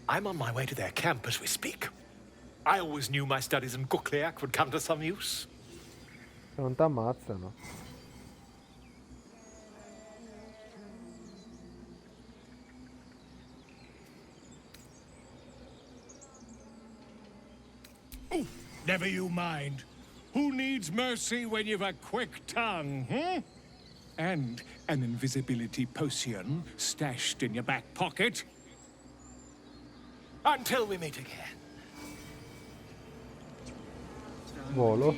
I'm on my way to their camp as we speak. I always knew my studies in Kukliak would come to some use. Se non t'ammazzano. Never you mind. Who needs mercy when you've a quick tongue, hmm? And an invisibility potion stashed in your back pocket? Until we meet again. Volo.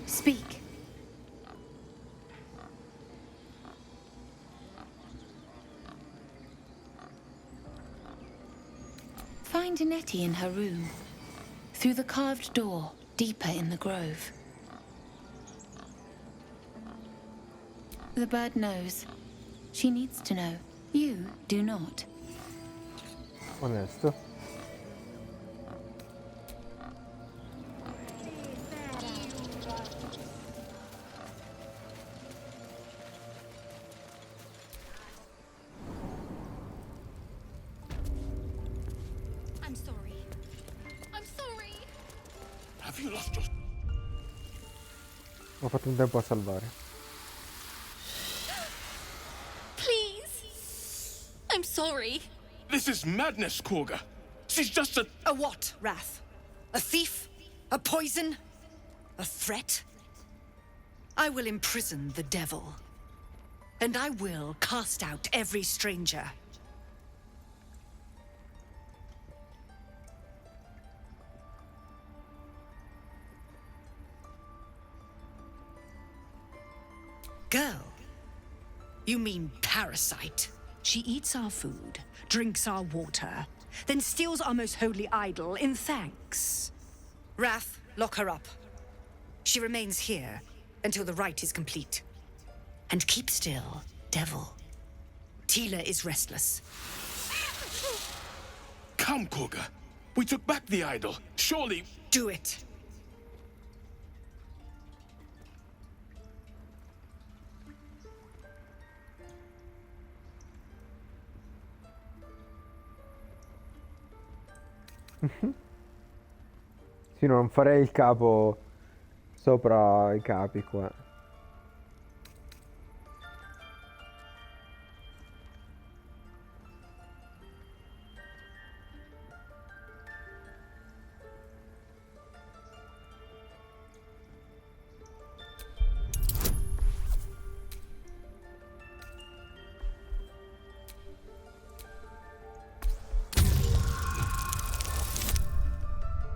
Speak. Find Nettie in her room. Through the carved door, deeper in the grove. The bird knows. She needs to know. You do not. Onesto. I'm sorry. I'm sorry. Have you lost your... Ho fatto in tempo a salvare. Please. I'm sorry. This is madness, Korga. She's just a... A what, Wrath? A thief? A poison? A threat? I will imprison the devil. And I will cast out every stranger. Girl? You mean parasite? She eats our food, drinks our water, then steals our most holy idol in thanks. Wrath, lock her up. She remains here until the rite is complete. And keep still, devil. Tila is restless. Come, Korga. We took back the idol. Surely... Do it. Sì, non farei il capo sopra i capi qua.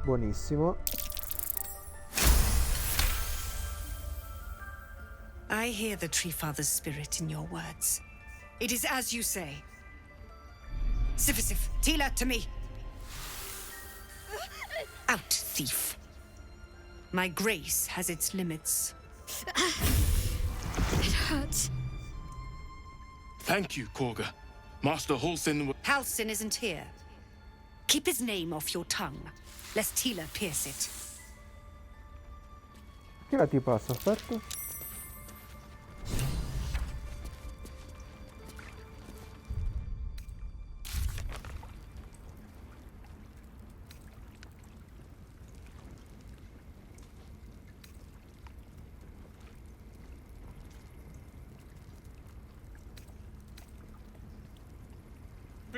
Buonissimo. I hear the Tree Father's spirit in your words. It is as you say. Sifisif, Tila, to me. Out, thief. My grace has its limits. It hurts. Thank you, Korga. Master Halsin... Halsin isn't here. Keep his name off your tongue, lest Tila pierce it. Che la tipa ha sofferto?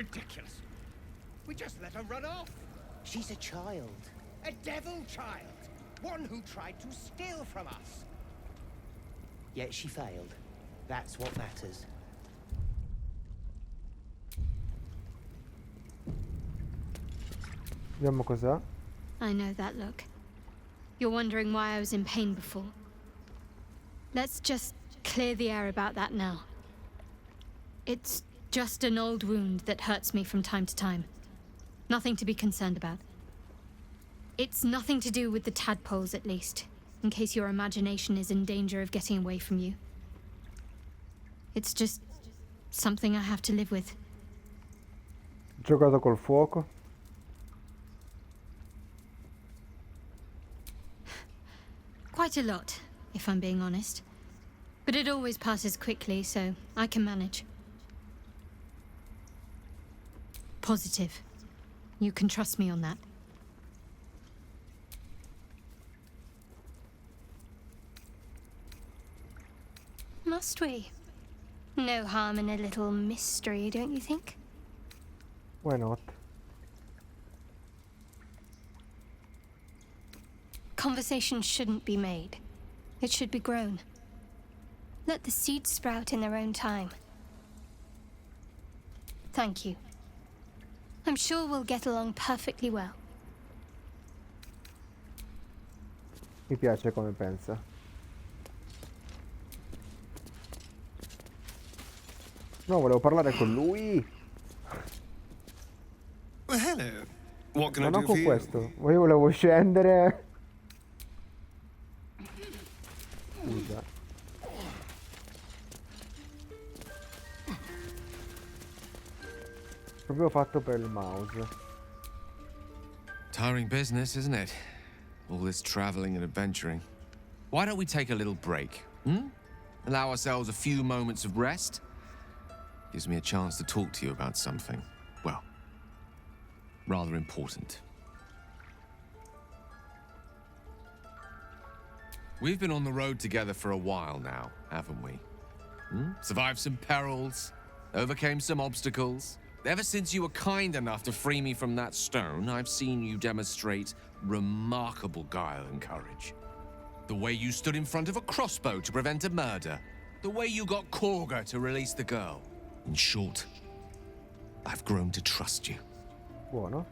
ridiculous. We just let her run off. She's a child. A devil child. One who tried to steal from us. Yet she failed. That's what matters. Vediamo cos'ha. I know that look. You're wondering why I was in pain before. Let's just clear the air about that now. It's just an old wound that hurts me from time to time. Nothing to be concerned about. It's nothing to do with the tadpoles, at least, in case your imagination is in danger of getting away from you. It's just something I have to live with. Giocato col fuoco. Quite a lot, if I'm being honest. But it always passes quickly, so I can manage. Positive. You can trust me on that. Must we? No harm in a little mystery, don't you think? Why not? Conversation shouldn't be made. It should be grown. Let the seeds sprout in their own time. Thank you. I'm sure we'll get along perfectly well. Mi piace come pensa. No, volevo parlare con lui. Well, hello. What can Ma I non do con for you? questo. Io volevo scendere. Scusa. Proprio fatto per il mouse. Tiring business, isn't it? All this traveling and adventuring. Why don't we take a little break? Allow ourselves a few moments of rest? Gives me a chance to talk to you about something, well, rather important. We've been on the road together for a while now, haven't we? Survived some perils, overcame some obstacles. Ever since you were kind enough to free me from that stone, I've seen you demonstrate remarkable guile and courage. The way you stood in front of a crossbow to prevent a murder. The way you got Korga to release the girl. In short, I've grown to trust you. Buono.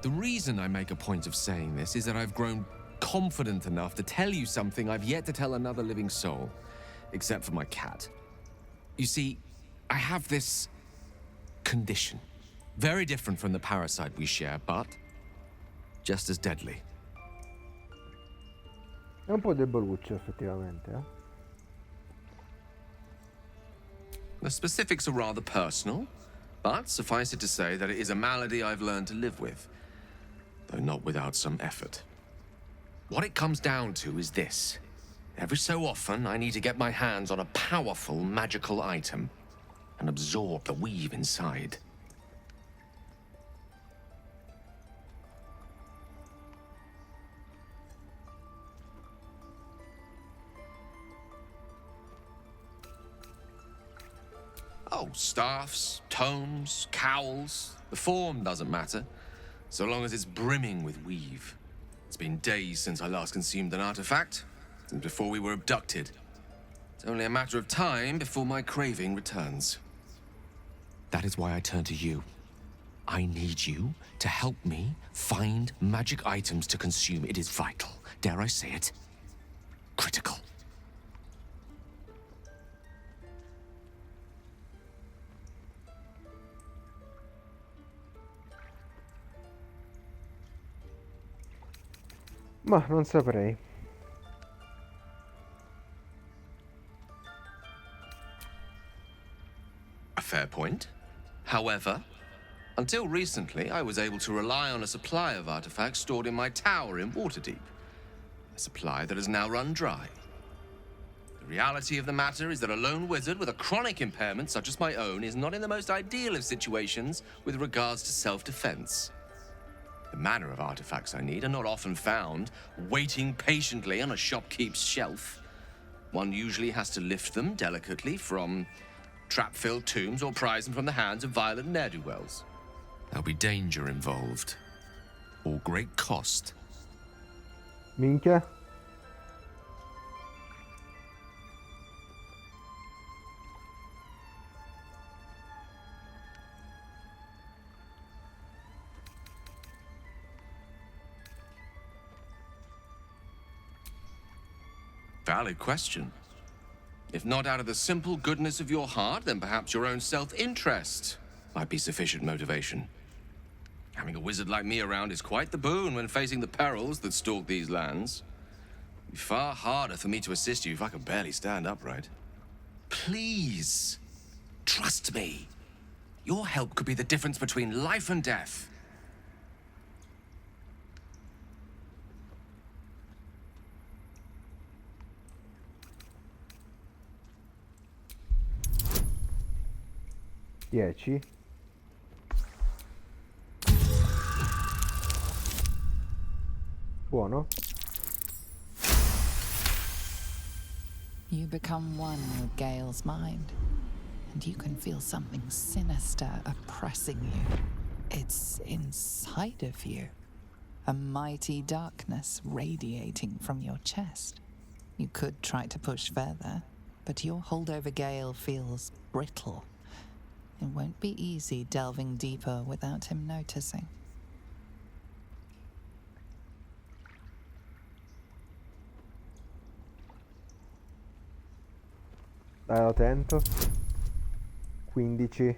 The reason I make a point of saying this is that I've grown confident enough to tell you something I've yet to tell another living soul, except for my cat. You see, I have this condition. Very different from the parasite we share, but just as deadly. È un po' deboluccio, effettivamente, eh? The specifics are rather personal, but suffice it to say that it is a malady I've learned to live with, though not without some effort. What it comes down to is this. Every so often, I need to get my hands on a powerful magical item and absorb the weave inside. Oh, staffs, tomes, cowls. The form doesn't matter, so long as it's brimming with weave. It's been days since I last consumed an artifact, since before we were abducted. It's only a matter of time before my craving returns. That is why I turn to you. I need you to help me find magic items to consume. It is vital. Dare I say it? Critical. Ma non saprei. A fair point. However, until recently, I was able to rely on a supply of artifacts stored in my tower in Waterdeep. A supply that has now run dry. The reality of the matter is that a lone wizard with a chronic impairment such as my own is not in the most ideal of situations with regards to self-defense. The manner of artifacts I need are not often found, waiting patiently on a shopkeep's shelf. One usually has to lift them delicately from trap-filled tombs or prise them from the hands of violent ne'er-do-wells. There'll be danger involved, or great cost. Minchia. Valid question. If not out of the simple goodness of your heart, then perhaps your own self-interest might be sufficient motivation. Having a wizard like me around is quite the boon when facing the perils that stalk these lands. It'd be far harder for me to assist you if I can barely stand upright. Please, trust me. Your help could be the difference between life and death. Dieci. Buono. You become one with Gale's mind, and you can feel something sinister oppressing you. It's inside of you, a mighty darkness radiating from your chest. You could try to push further, but your hold over Gale feels brittle. It won't be easy delving deeper without him noticing. Dai, lo tento. 15.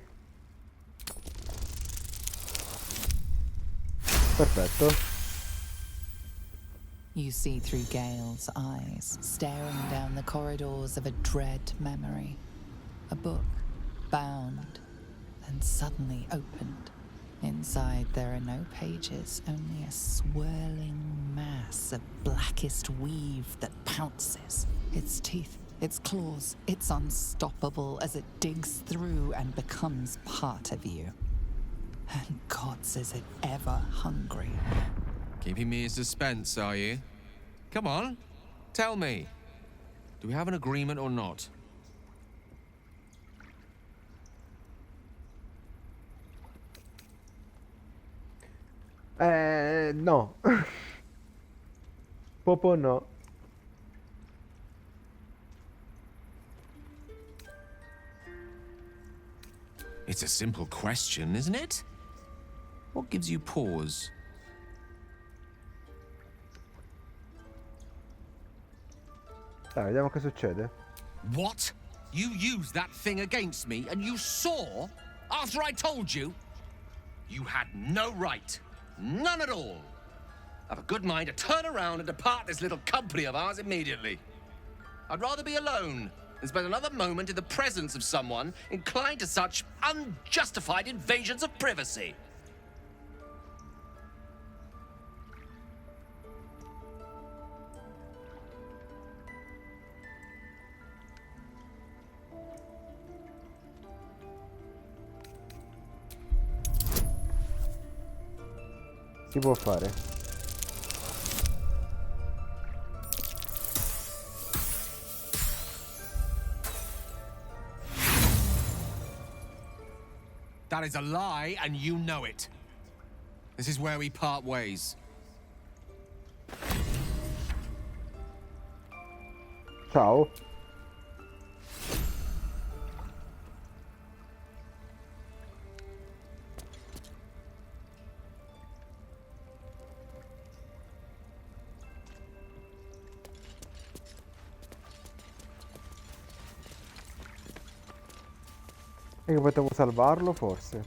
Perfetto. You see through Gale's eyes, staring down the corridors of a dread memory. A book, bound, and suddenly opened. Inside there are no pages, only a swirling mass of blackest weave that pounces. Its teeth, its claws, it's unstoppable as it digs through and becomes part of you. And gods, is it ever hungry. Keeping me in suspense, are you? Come on, tell me. Do we have an agreement or not? No. Popo no. It's a simple question, isn't it? What gives you pause? Dai, vediamo che succede. What? You used that thing against me and you saw after I told you? You had no right. None at all. I've a good mind to turn around and depart this little company of ours immediately. I'd rather be alone than spend another moment in the presence of someone inclined to such unjustified invasions of privacy. Si può fare. That is a lie, and you know it. This is where we part ways. Ciao. E che potevo salvarlo forse.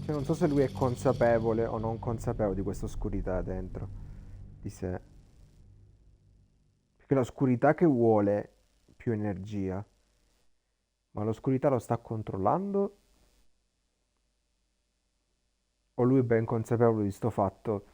Cioè non so se lui è consapevole o non consapevole di questa oscurità dentro di sé. Perché l'oscurità che vuole più energia. Ma l'oscurità lo sta controllando? O lui è ben consapevole di sto fatto?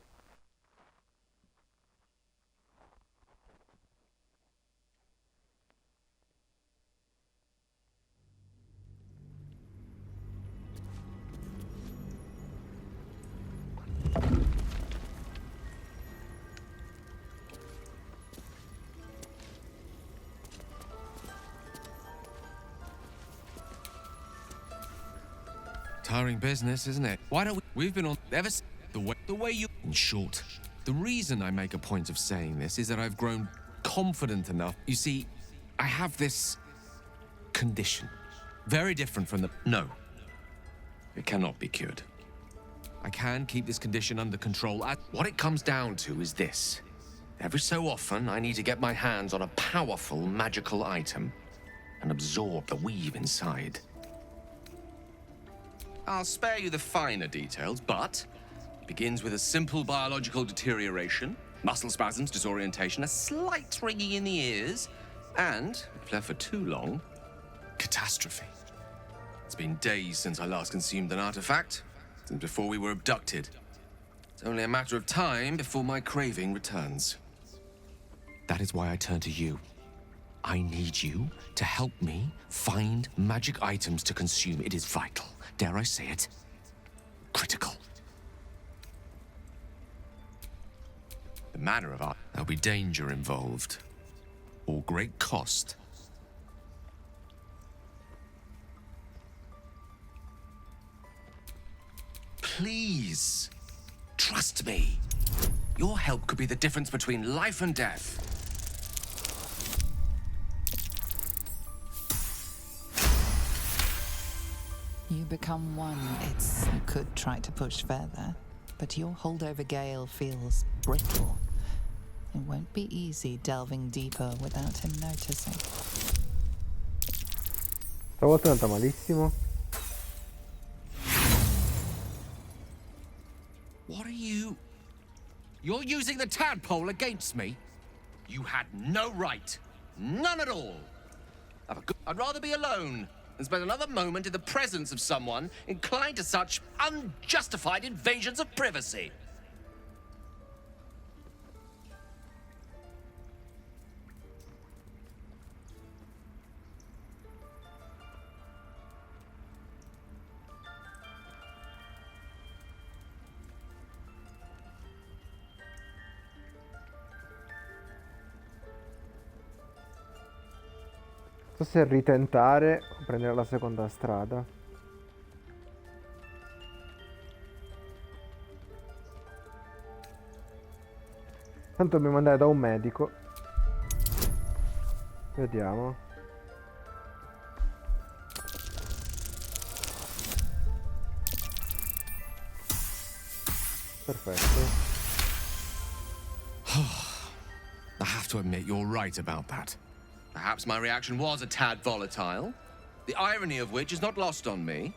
Tiring business, isn't it? Why don't we... We've been on... Ever... The way you... In short, the reason I make a point of saying this is that I've grown confident enough. You see, I have this... condition. Very different from the... No. It cannot be cured. I can keep this condition under control. What it comes down to is this. Every so often, I need to get my hands on a powerful magical item and absorb the weave inside. I'll spare you the finer details, but it begins with a simple biological deterioration, muscle spasms, disorientation, a slight ringing in the ears, and, if left for too long, catastrophe. It's been days since I last consumed an artifact, since before we were abducted. It's only a matter of time before my craving returns. That is why I turn to you. I need you to help me find magic items to consume. It is vital. Dare I say it? Critical. The manner of art, there'll be danger involved, or great cost. Please, trust me. Your help could be the difference between life and death. You become one. You could try to push further, but your holdover gale feels brittle. It won't be easy delving deeper without him noticing. Stavolta è andata malissimo. What are you... You're using the tadpole against me? You had no right. None at all. I'd rather be alone than spend another moment in the presence of someone inclined to such unjustified invasions of privacy. Non so se ritentare o prendere la seconda strada. Tanto dobbiamo andare da un medico. Vediamo. Perfetto. I have to admit, you're right about that. Perhaps my reaction was a tad volatile, the irony of which is not lost on me,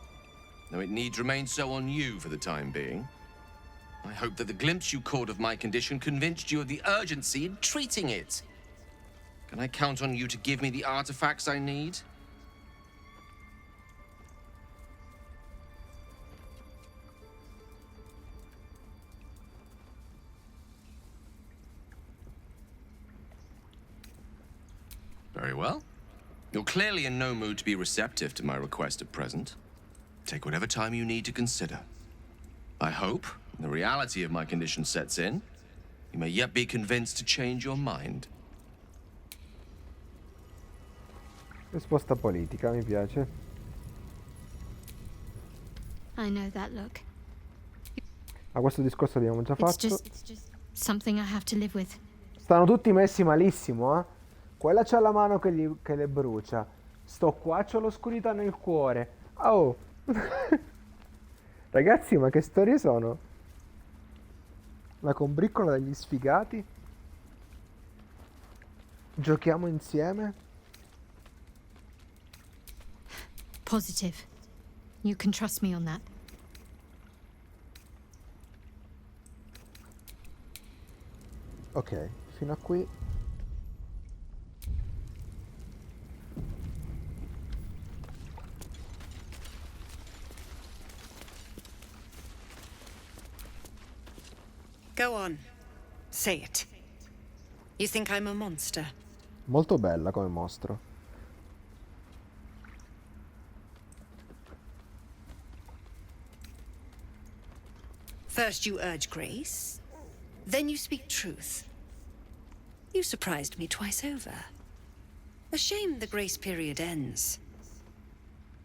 though it needs remain so on you for the time being. I hope that the glimpse you caught of my condition convinced you of the urgency in treating it. Can I count on you to give me the artifacts I need? Very well. You're clearly in no mood to be receptive to my request at present. Take whatever time you need to consider. I hope, when the reality of my condition sets in, you may yet be convinced to change your mind. Risposta politica, mi piace. I know that look. Ma questo discorso l'abbiamo già It's fatto. just something I have to live with. Stanno tutti messi malissimo, eh? Quella c'ha la mano che le brucia. Sto qua, c'ho l'oscurità nel cuore. Oh! Ragazzi, ma che storie sono? La combriccola degli sfigati? Giochiamo insieme? Positive. You can trust me on that. Ok, fino a qui. Go on. Say it. You think I'm a monster? Molto bella come mostro. First you urge grace, then you speak truth. You surprised me twice over. A shame the grace period ends.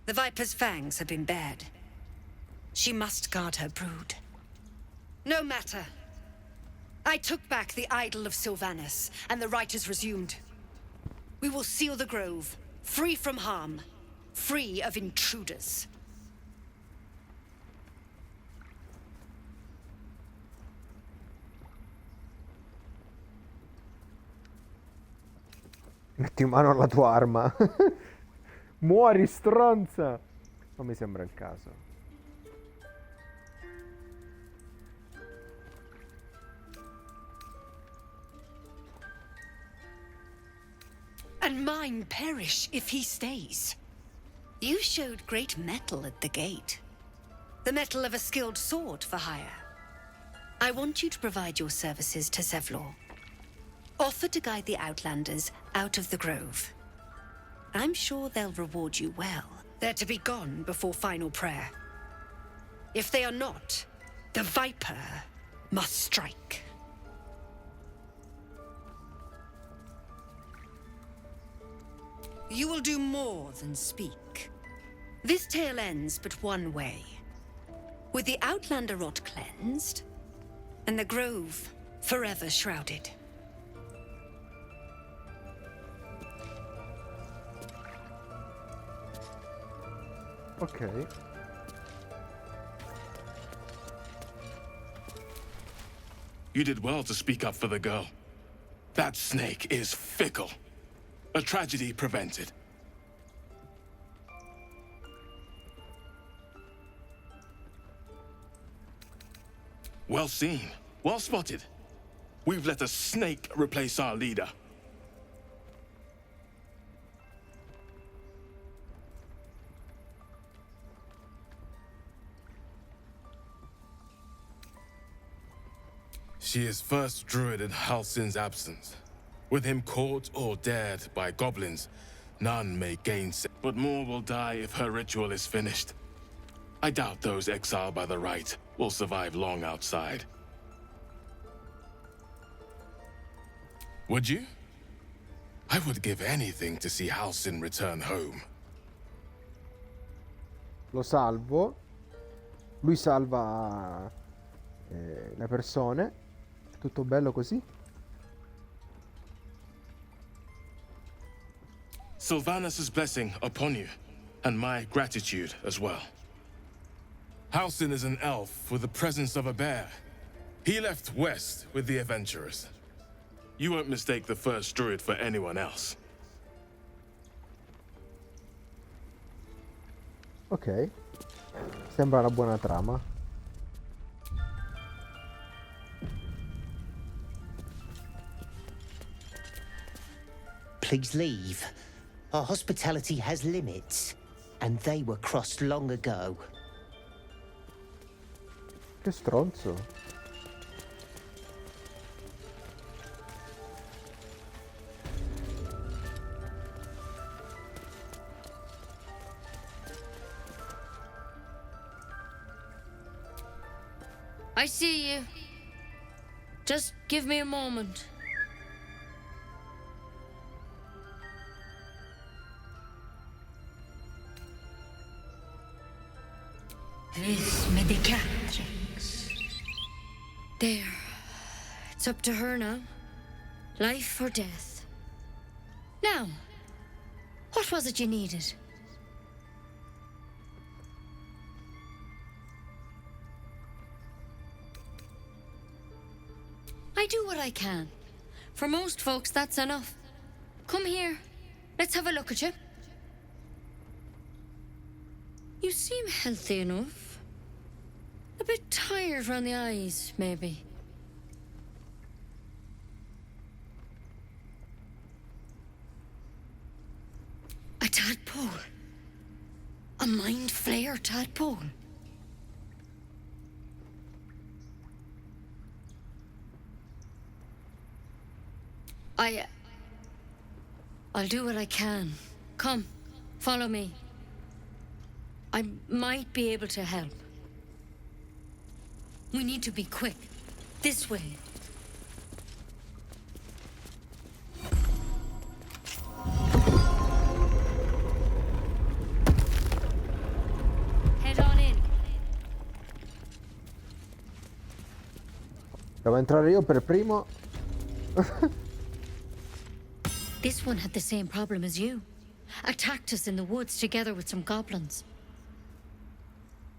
The Viper's fangs have been bared. She must guard her brood. No matter. I took back the idol of Sylvanus, and the rite is resumed. We will seal the grove, free from harm, free of intruders. Metti in mano alla tua arma. Muori, stronza! Non mi sembra il caso. And mine perish if he stays. You showed great mettle at the gate. The mettle of a skilled sword for hire. I want you to provide your services to Zevlor. Offer to guide the Outlanders out of the grove. I'm sure they'll reward you well. They're to be gone before final prayer. If they are not, the Viper must strike. You will do more than speak. This tale ends but one way. With the Outlander rot cleansed, and the grove forever shrouded. Ok. You did well to speak up for the girl. That snake is fickle. A tragedy prevented. Well seen. Well spotted. We've let a snake replace our leader. She is first druid in Halsin's absence. With him caught or dared by goblins, none may gainsay. But more will die if her ritual is finished. I doubt those exiled by the rite will survive long outside. Would you? I would give anything to see Halsin return home. Lo salvo. Lui salva le persone. Tutto bello così. Sylvanus' blessing upon you, and my gratitude as well. Halsin is an elf with the presence of a bear. He left west with the adventurers. You won't mistake the first druid for anyone else. Ok. Sembra una buona trama. Please leave. Our hospitality has limits, and they were crossed long ago. Che stronzo. I see you. Just give me a moment. This medicatrix. There. It's up to her now. Life or death. Now, what was it you needed? I do what I can. For most folks, that's enough. Come here. Let's have a look at you. You seem healthy enough. A bit tired around the eyes, maybe. A tadpole. A mind flayer tadpole. I'll do what I can. Come, follow me. I might be able to help. We need to be quick. This way. Head on in. devo entrare io per primo. This one had the same problem as you. Attacked us in the woods together with some goblins.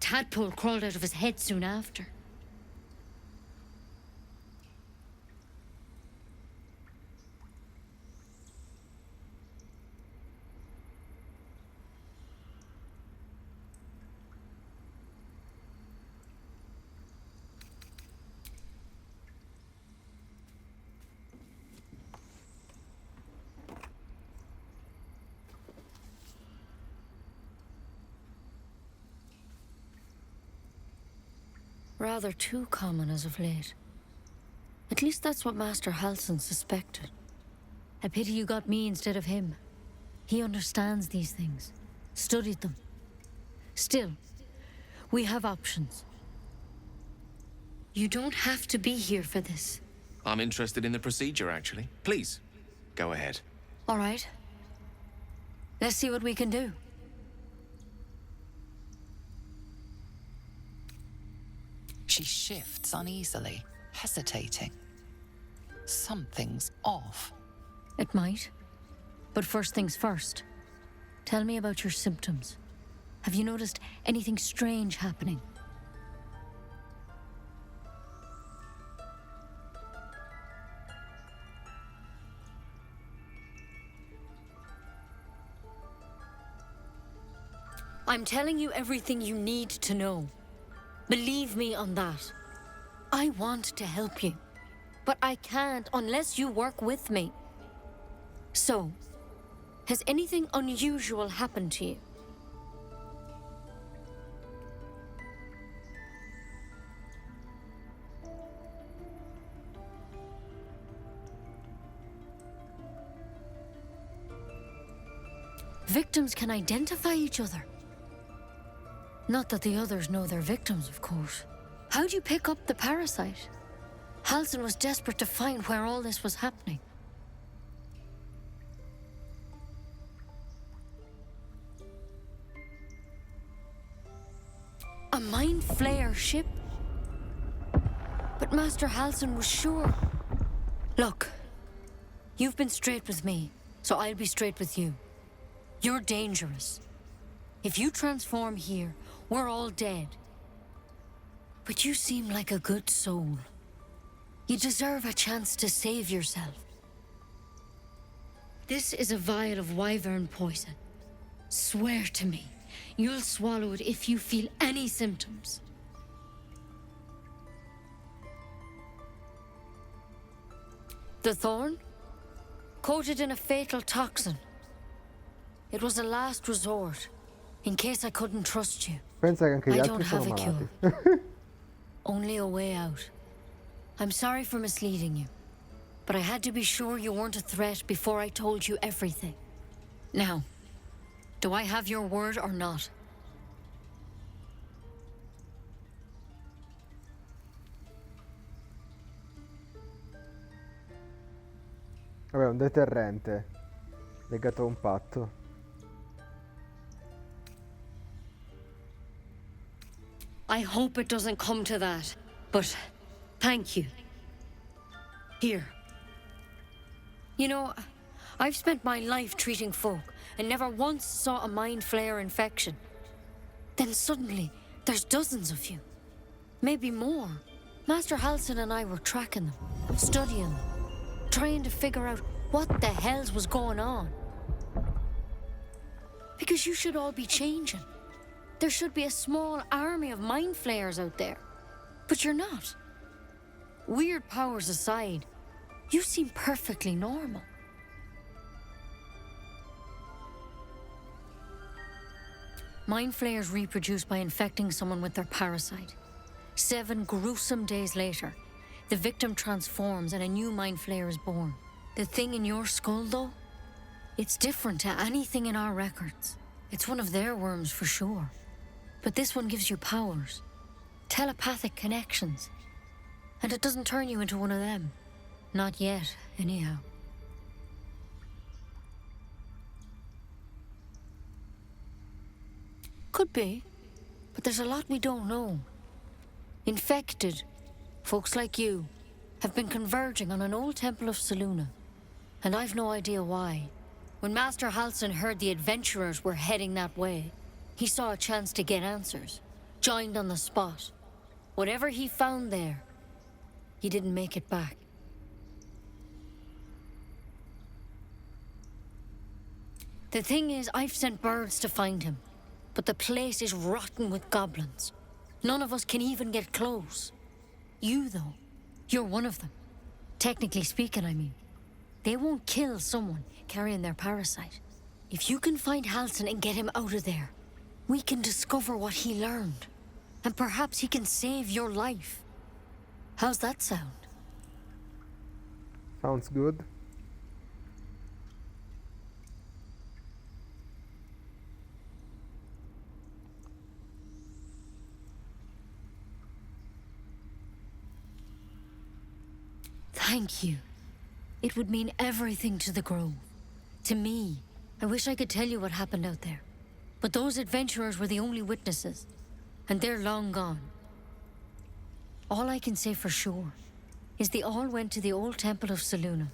Tadpole crawled out of his head soon after. Rather too common as of late. At least that's what Master Halsin suspected. A pity you got me instead of him. He understands these things. Studied them. Still, we have options. You don't have to be here for this. I'm interested in the procedure, actually. Please, go ahead. All right. Let's see what we can do. She shifts uneasily, hesitating. Something's off. It might. But first things first. Tell me about your symptoms. Have you noticed anything strange happening? I'm telling you everything you need to know. Believe me on that. I want to help you, but I can't unless you work with me. So, has anything unusual happened to you? Victims can identify each other. Not that the others know they're victims, of course. How'd you pick up the parasite? Halsin was desperate to find where all this was happening. A mind flayer ship? But Master Halsin was sure. Look, you've been straight with me, so I'll be straight with you. You're dangerous. If you transform here, we're all dead. But you seem like a good soul. You deserve a chance to save yourself. This is a vial of wyvern poison. Swear to me, you'll swallow it if you feel any symptoms. The thorn? Coated in a fatal toxin. It was a last resort, in case I couldn't trust you. Pensa che anche gli I altri don't sono have a malati. cure. Only a way out. I'm sorry for misleading you, but I had to be sure you weren't a threat before I told you everything. Now, do I have your word or not? Vabbè, un deterrente legato a un patto. I hope it doesn't come to that, but thank you. Here. You know, I've spent my life treating folk and never once saw a mind flayer infection. Then suddenly, there's dozens of you. Maybe more. Master Halsin and I were tracking them, studying them, trying to figure out what the hells was going on. Because you should all be changing. There should be a small army of mind flayers out there. But you're not. Weird powers aside, you seem perfectly normal. Mind flayers reproduce by infecting someone with their parasite. 7 gruesome days later, the victim transforms and a new mind flayer is born. The thing in your skull, though, it's different to anything in our records. It's one of their worms for sure. But this one gives you powers. Telepathic connections. And it doesn't turn you into one of them. Not yet, anyhow. Could be. But there's a lot we don't know. Infected. Folks like you. have been converging on an old temple of Selûne, and I've no idea why. When Master Halsin heard the adventurers were heading that way, he saw a chance to get answers, joined on the spot. Whatever he found there, he didn't make it back. The thing is, I've sent birds to find him, but the place is rotten with goblins. None of us can even get close. You, though, you're one of them. Technically speaking, I mean. They won't kill someone carrying their parasite. If you can find Halsin and get him out of there, we can discover what he learned. And perhaps he can save your life. How's that sound? Sounds good. Thank you. It would mean everything to the Grove. To me. I wish I could tell you what happened out there. But those adventurers were the only witnesses. And they're long gone. All I can say for sure is they all went to the old temple of Selûne.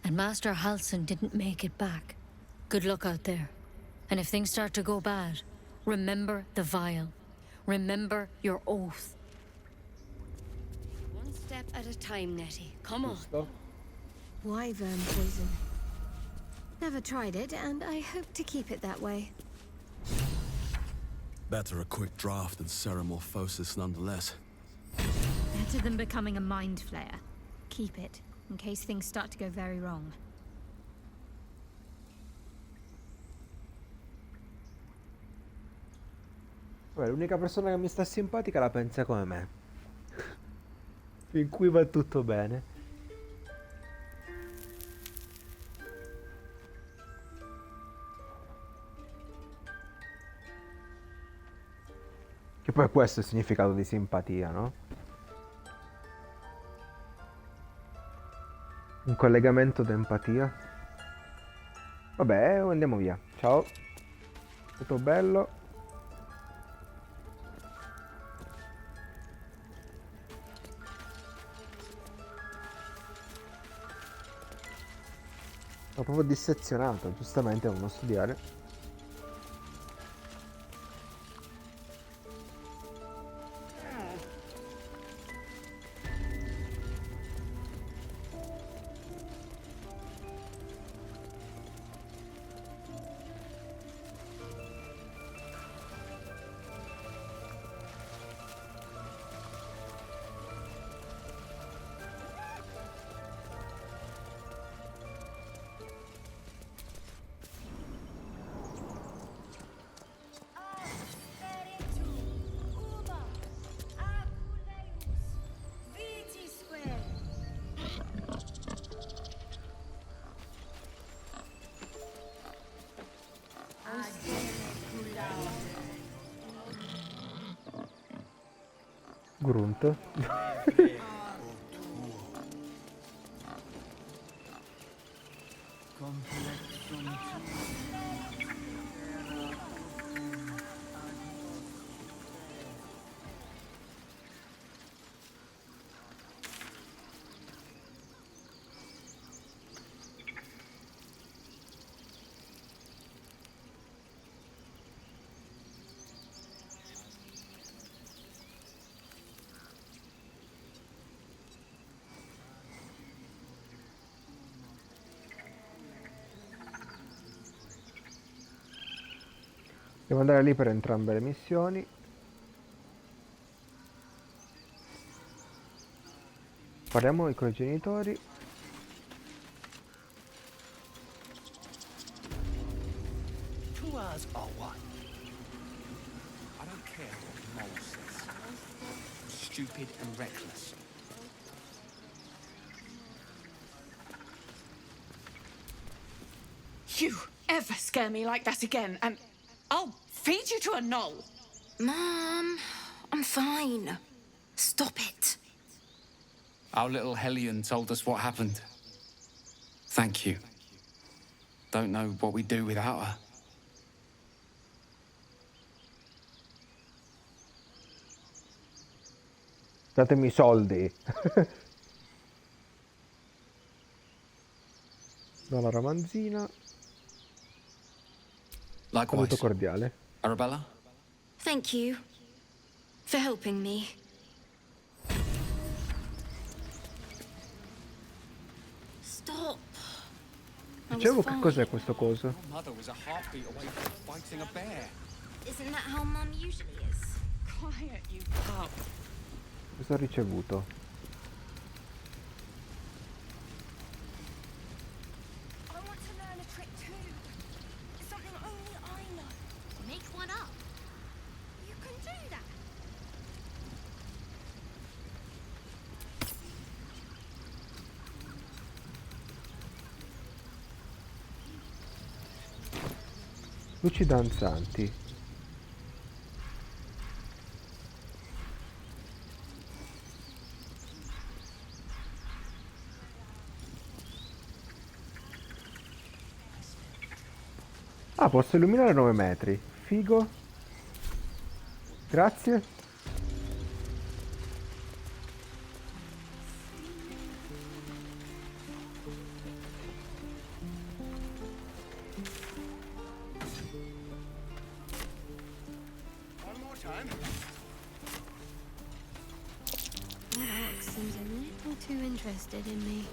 And Master Halsin didn't make it back. Good luck out there. And if things start to go bad, remember the vial. Remember your oath. One step at a time, Nettie. Come on. Wyvern poison. Never tried it, and I hope to keep it that way. Better a quick draft than ceremorphosis nonetheless. Better than becoming a mind flayer. Keep it, in case things start to go very wrong. Vabbè, l'unica persona che mi sta simpatica la pensa come me. Fin qui va tutto bene. Che poi questo è il significato di simpatia, no? Un collegamento d'empatia. Vabbè, andiamo via. Ciao. Tutto bello. L'ho proprio dissezionato, giustamente devono studiare. Grunt. Devo andare lì per entrambe le missioni. Parliamo con i genitori. Two hours or what? I don't care what the mole says. Stupid and reckless. You ever scare me like that again, and I'll feed you to a knoll. Mom, I'm fine. Stop it. Our little Hellion told us what happened. Thank you. Don't know what we'd do without her. Datemi i soldi. Do la ramanzina. Saluto Likewise. cordiale. Arabella? Thank you for helping me. Stop. I was Dicevo, che fine. cos'è questo coso? Your mother was a heartbeat away from fighting a bear. Isn't that how Mum usually is? Quiet, you pup. Cosa ho ricevuto? I want to learn a trick too. It's something only I know. Make one up. You can do that. Luci danzanti. Ah, posso illuminare 9 metri. Figo. Grazie. One more time. That orc seems a little too interested in me.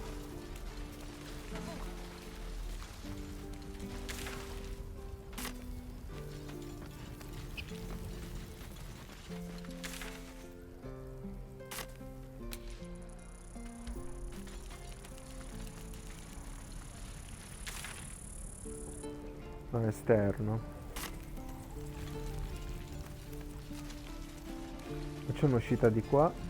No, esterno. Faccio un'uscita di qua.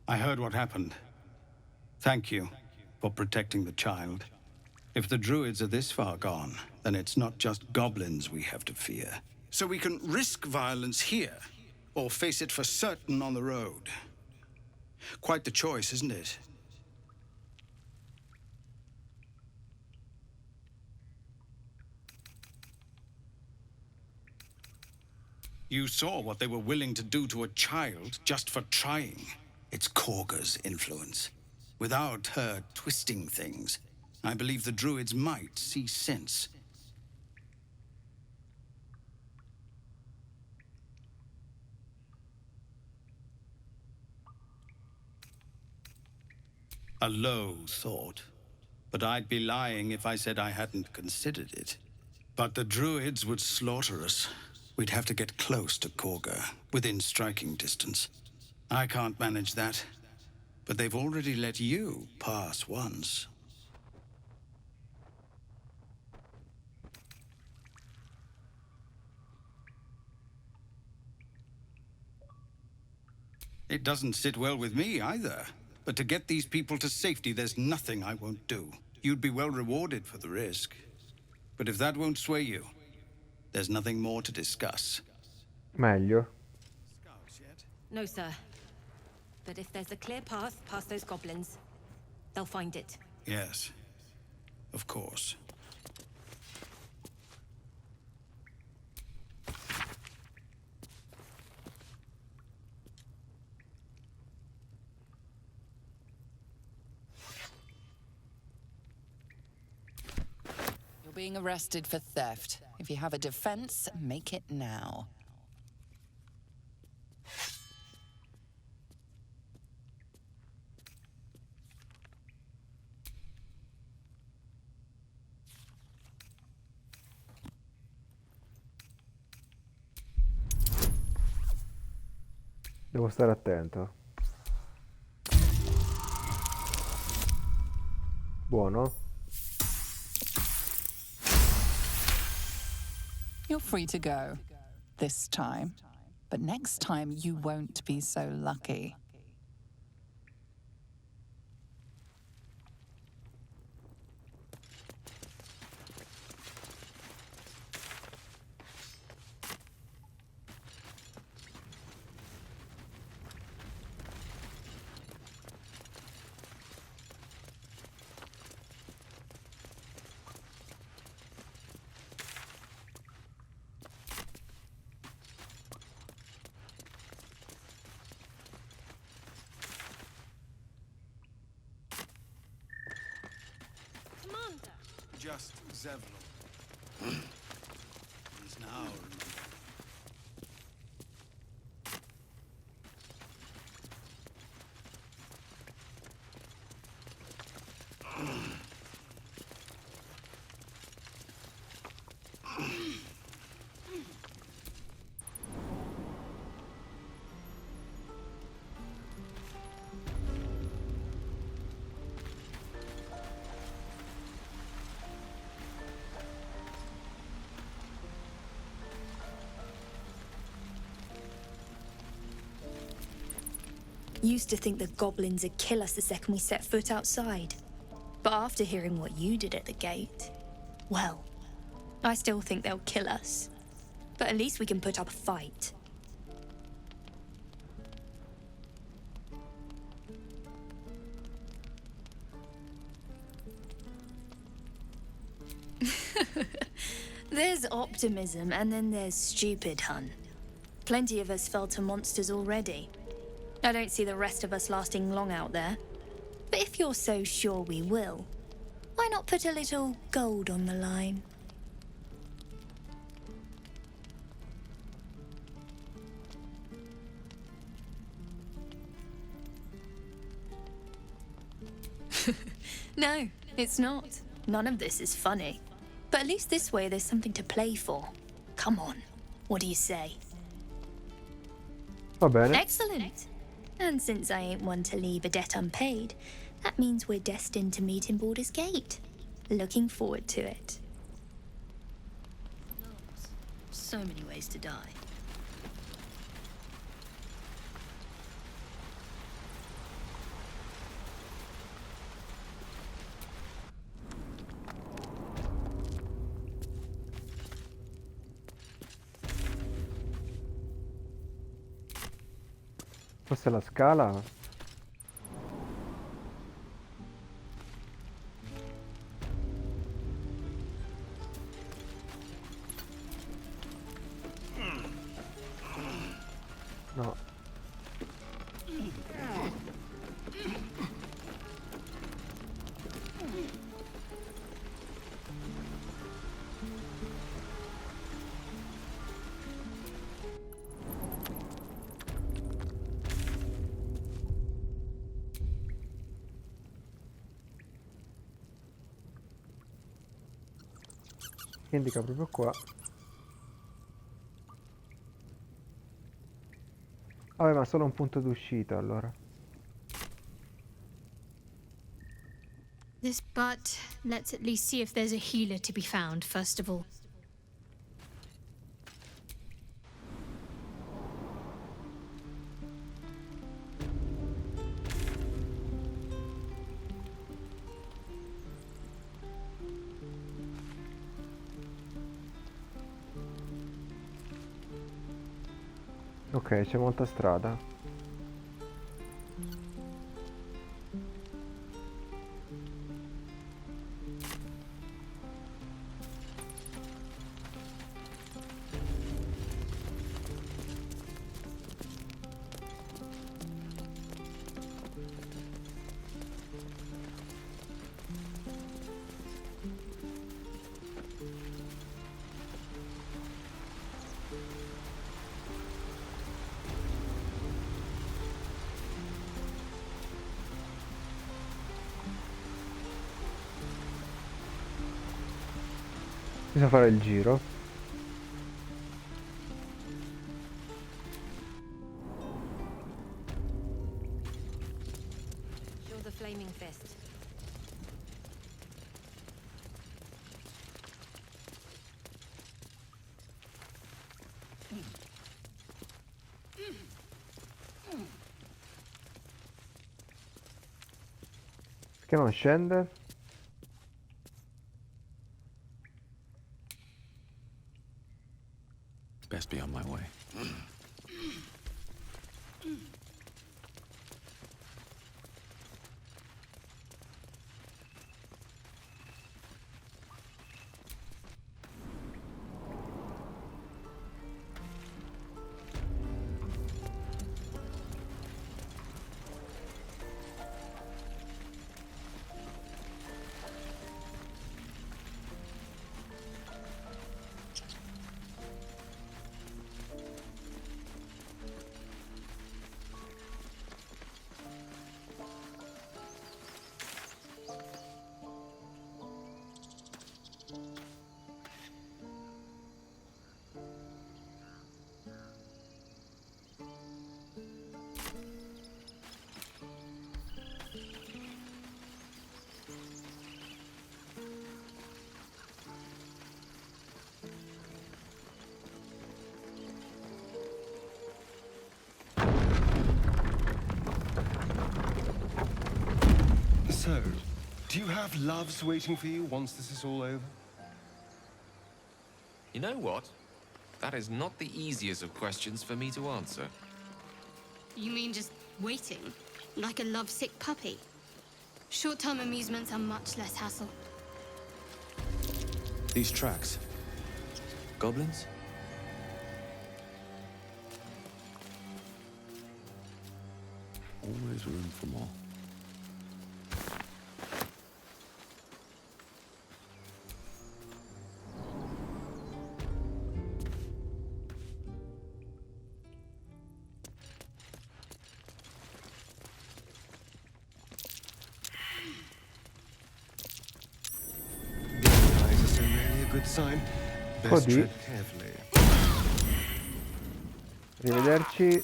I heard what happened. Thank you for protecting the child. If the druids are this far gone, then it's not just goblins we have to fear. So we can risk violence here, or face it for certain on the road. Quite the choice, isn't it? You saw what they were willing to do to a child just for trying. It's Korga's influence. Without her twisting things, I believe the druids might see sense. A low thought, but I'd be lying if I said I hadn't considered it. But the druids would slaughter us. We'd have to get close to Korga, within striking distance. I can't manage that, but they've already let you pass once. It doesn't sit well with me either. But to get these people to safety, there's nothing I won't do. You'd be well rewarded for the risk. But if that won't sway you, there's nothing more to discuss. Meglio. No, sir. But if there's a clear path past those goblins, they'll find it. Yes, of course. You're being arrested for theft. If you have a defense, make it now. Devo stare attento. Buono. You're free to go. This time. But next time you won't be so lucky. just Zevnor. He's now Used to think the goblins would kill us the second we set foot outside. But after hearing what you did at the gate, well, I still think they'll kill us. But at least we can put up a fight. There's optimism, and then there's stupid, hun. Plenty of us fell to monsters already. I don't see the rest of us lasting long out there. But if you're so sure we will, why not put a little gold on the line? No, it's not. None of this is funny. But at least this way there's something to play for. Come on, what do you say? Va bene. Excellent. And since I ain't one to leave a debt unpaid, that means we're destined to meet in Baldur's Gate. Looking forward to it. So many ways to die. Questa è la scala. No. Che indica proprio qua. Vabbè, ma solo un punto d'uscita allora. This but let's at least see if there's a healer to be found, first of all. Ok, c'è molta strada. Bisogna fare il giro. Show the flaming fist. Perché non scende? Best be on my way. So, do you have loves waiting for you once this is all over? You know what? That is not the easiest of questions for me to answer. You mean just waiting? Like a lovesick puppy? Short-term amusements are much less hassle. These tracks. Goblins? Always room for more. Guys, is really a good sign. Best Così. tread carefully. Arrivederci.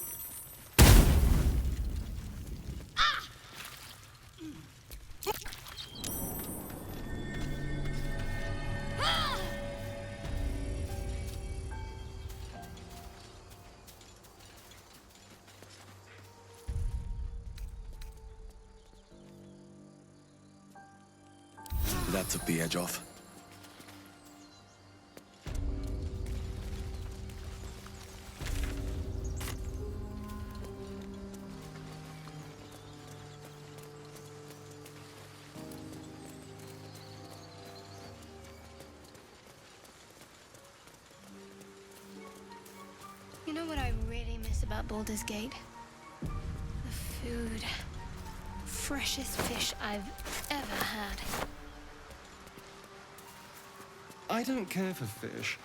That took the edge off. You know what I really miss about Baldur's Gate? The food. Freshest fish I've ever had. I don't care for fish.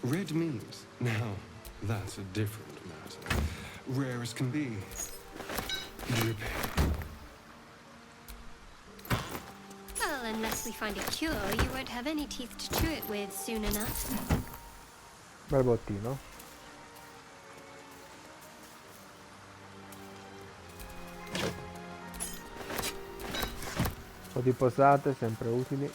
Red meat, now, that's a different matter. Rare as can be. Dripping. Well, unless we find a cure, you won't have any teeth to chew it with soon enough. Bel bottino. Un po' di posate, sempre utili.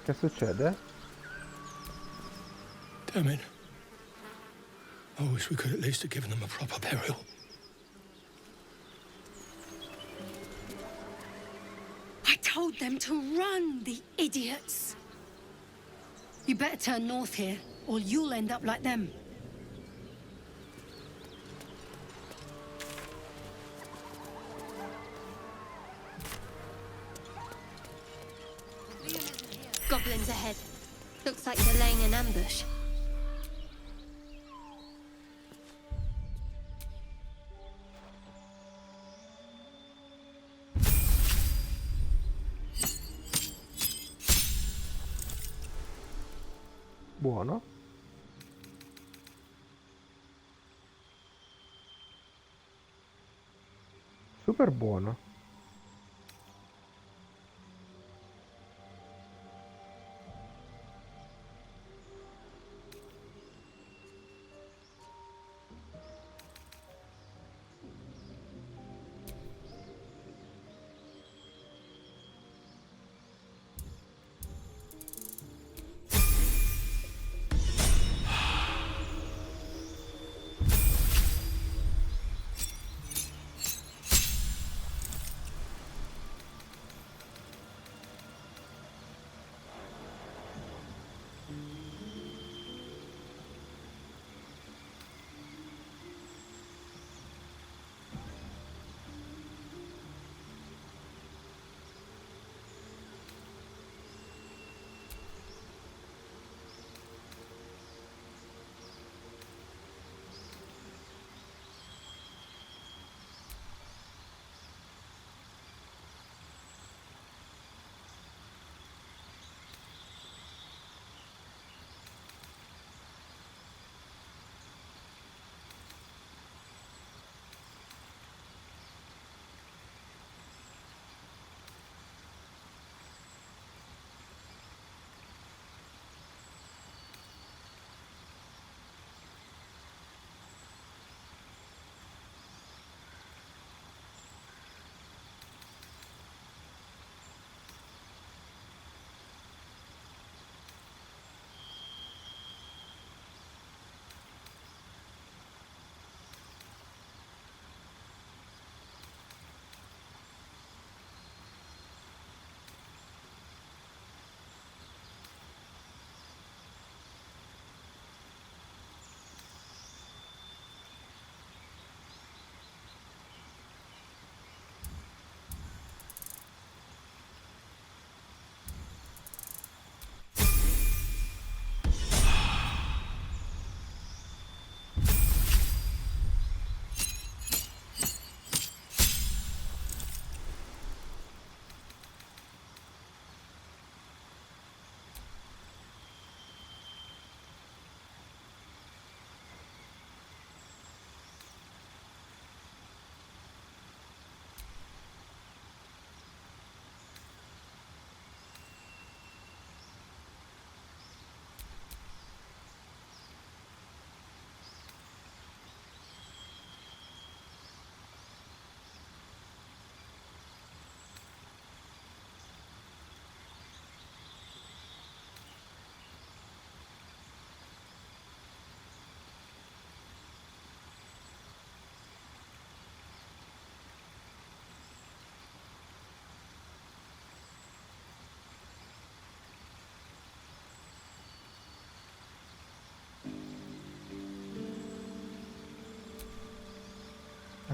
Che succede? Damn it. I wish we could at least have given them a proper burial. I told them to run, the idiots! You better turn north here, or you'll end up like them. Goblins ahead. Looks like they're laying an ambush. Buono. Super buono.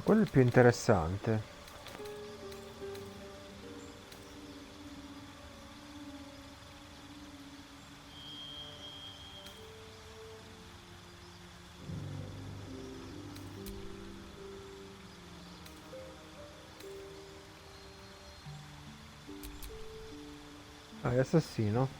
Quello è il più interessante. Ah, è assassino.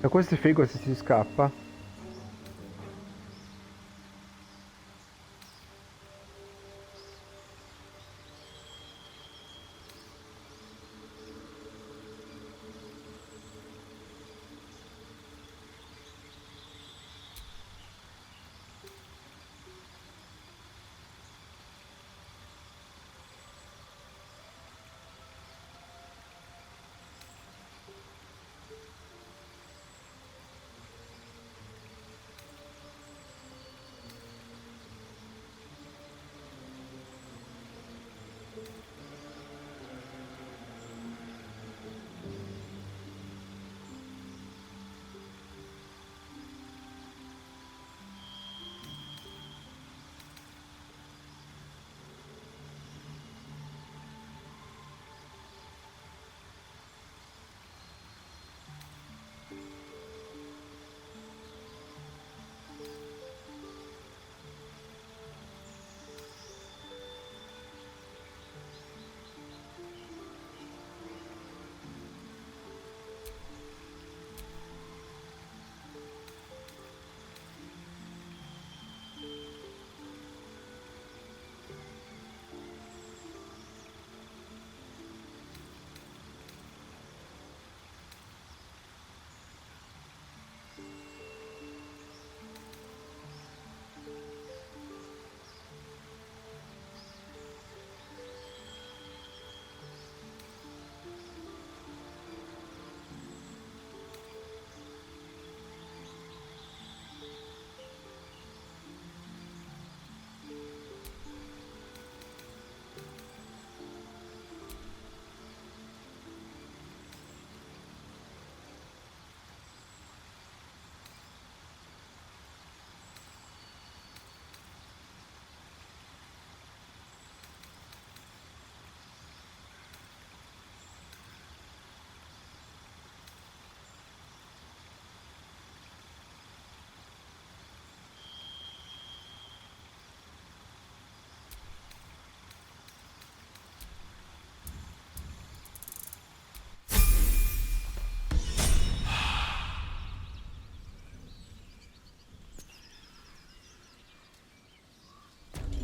E questo è figo se si scappa.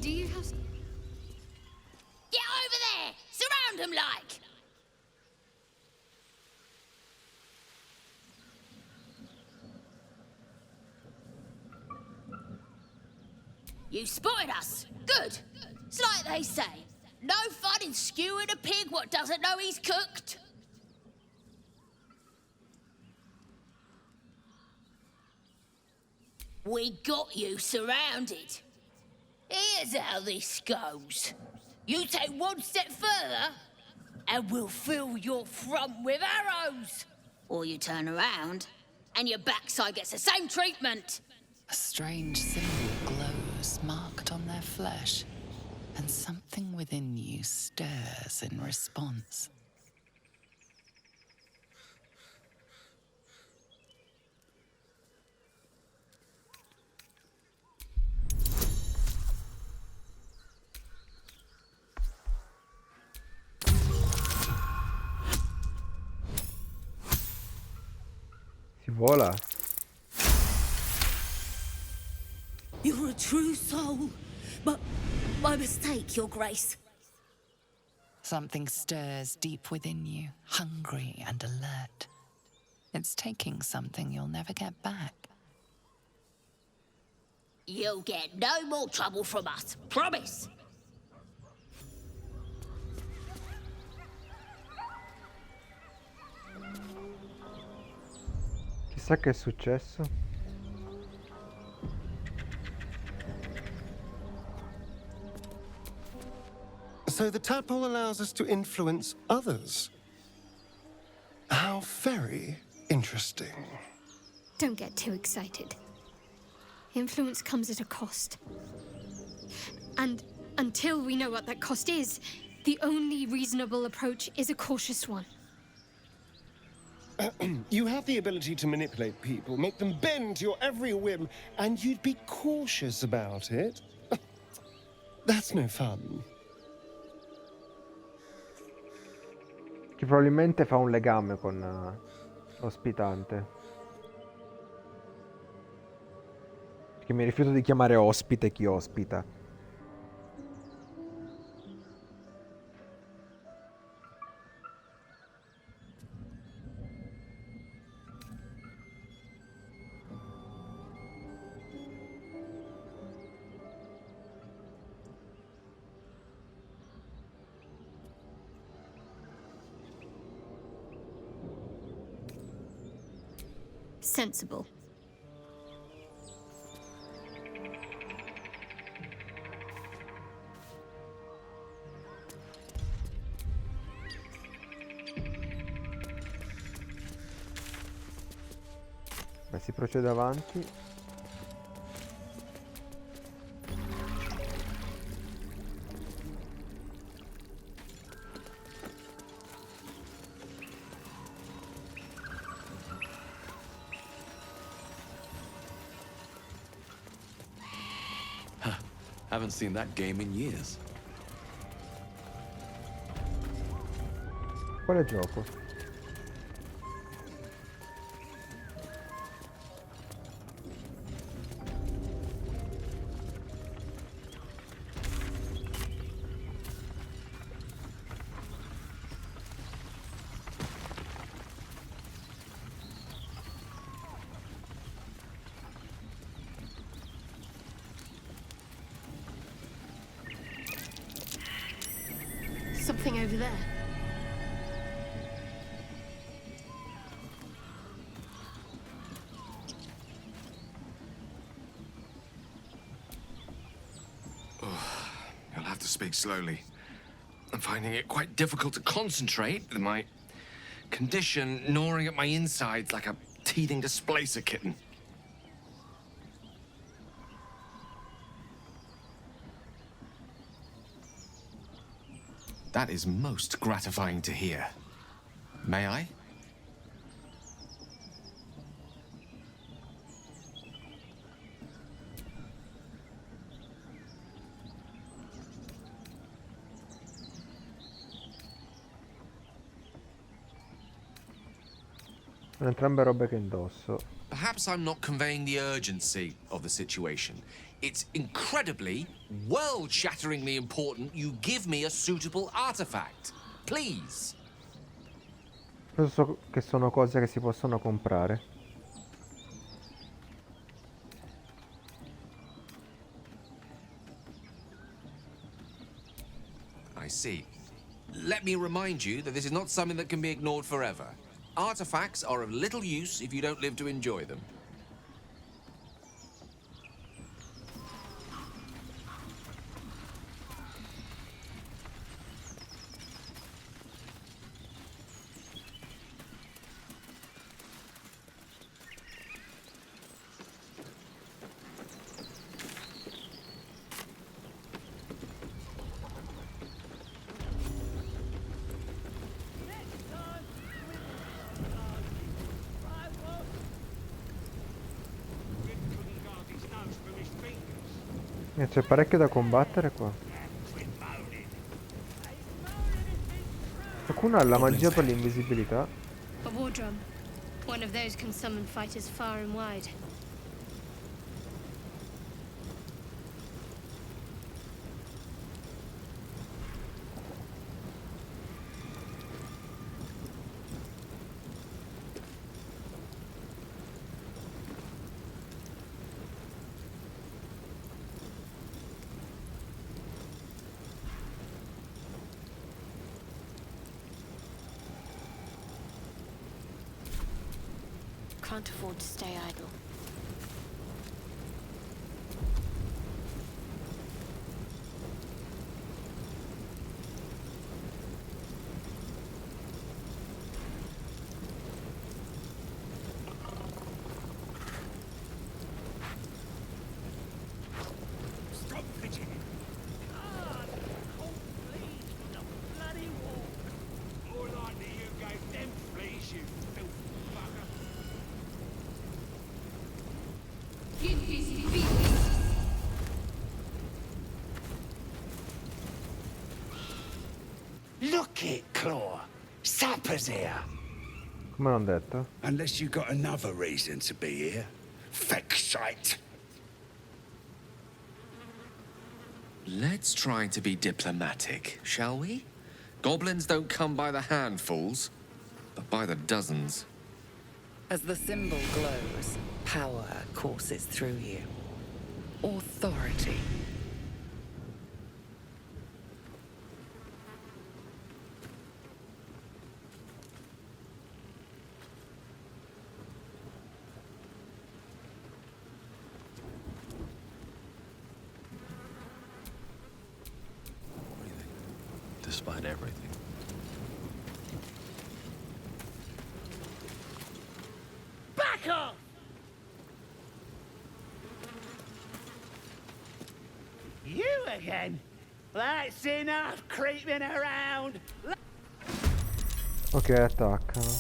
Do you have... Get over there! Surround them like! You spotted us. Good. It's like they say. No fun in skewing a pig what doesn't know he's cooked. We got you surrounded. Here's how this goes. You take one step further, and we'll fill your front with arrows. Or you turn around, and your backside gets the same treatment. A strange symbol glows, marked on their flesh, and something within you stirs in response. Si vola. You're a true soul. But my mistake, Your Grace. Something stirs deep within you, hungry and alert. It's taking something you'll never get back. You'll get no more trouble from us. Promise. Chissà che è successo. So the tadpole allows us to influence others. How very interesting. Don't get too excited. Influence comes at a cost. And until we know what that cost is, the only reasonable approach is a cautious one. You have the ability to manipulate people, make them bend to your every whim, and you'd be cautious about it? That's no fun. Che probabilmente fa un legame con l'ospitante. Perché mi rifiuto di chiamare ospite chi ospita. Sensible. Beh, si procede avanti. Haven't seen that game in years. Quale gioco? Something over there. You'll have to speak slowly. I'm finding it quite difficult to concentrate with my condition gnawing at my insides like a teething displacer kitten. That is most gratifying to hear. May I? Sono entrambe robe che indosso. Perhaps I'm not conveying the urgency of the situation. It's incredibly, world-shatteringly important you give me a suitable artifact. Please. So che sono cose che si possono comprare. I see. Let me remind you that this is not something that can be ignored forever. Artifacts are of little use if you don't live to enjoy them. C'è parecchio da combattere qua. Qualcuno ha la magia per l'invisibilità. A war drum. One of those can summon fighters far and wide. can't afford to stay idle. Stop fidgeting. God, cold fleas from the bloody wall. More likely you gave them fleas, you filthy bugger. Look it, Claw. Sapper's here. Come l'hanno detto? Unless you got another reason to be here. Feck shite. Let's try to be diplomatic, shall we? Goblins don't come by the handfuls, but by the dozens. As the symbol glows, power courses through you. Authority. Despite everything. Back off! You again? That's enough creeping around. Ok, attaccano.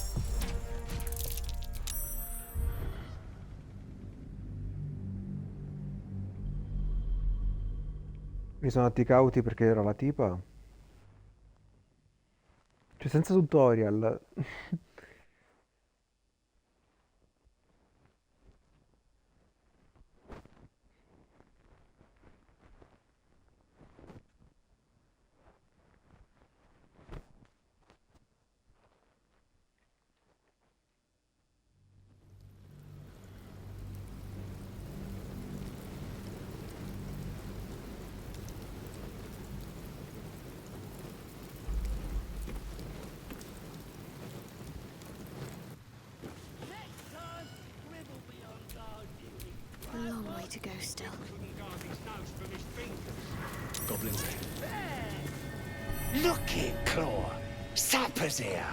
Mi sono dati cauti perché era la tipa. Cioè, senza tutorial. A long way to go still. Goblins. Look it, Claw. Sapper's here.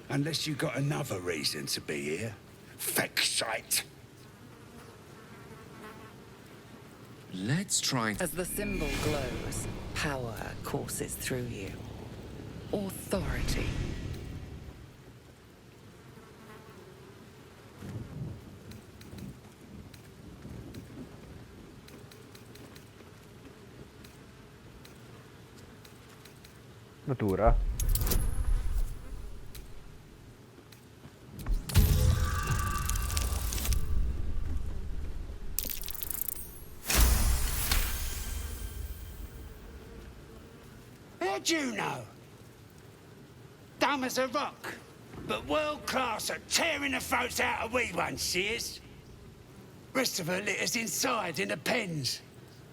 Unless you got another reason to be here. Feck shite. Let's try. As the symbol glows, power courses through you. Authority. Natura. How'd you know? Dumb as a rock, but world class at tearing the throats out of wee ones, she is. Rest of her litters inside in the pens.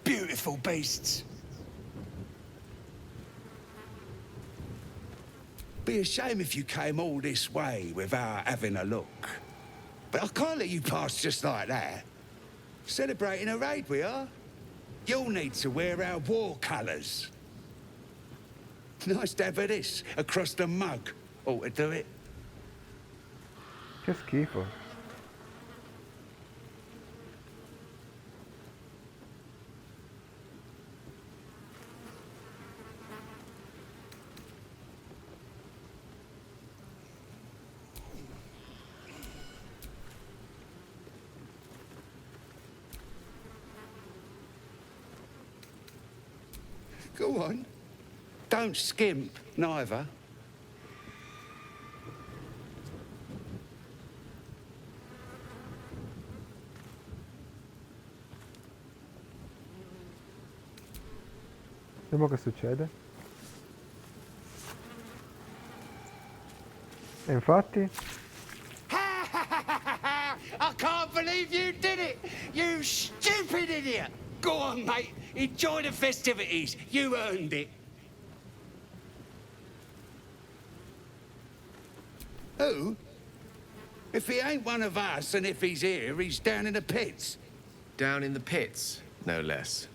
Beautiful beasts. Be a shame if you came all this way without having a look. But I can't let you pass just like that. Celebrating a raid we are. You'll need to wear our war colours. Nice to have this across the mug. Ought to do it. Che schifo. Go on. Don't skimp, neither. Vediamo che succede. E infatti... I can't believe you did it! You stupid idiot! Go on, mate. Enjoy the festivities. You earned it. Who? If he ain't one of us, and if he's here, he's down in the pits. Down in the pits, no less.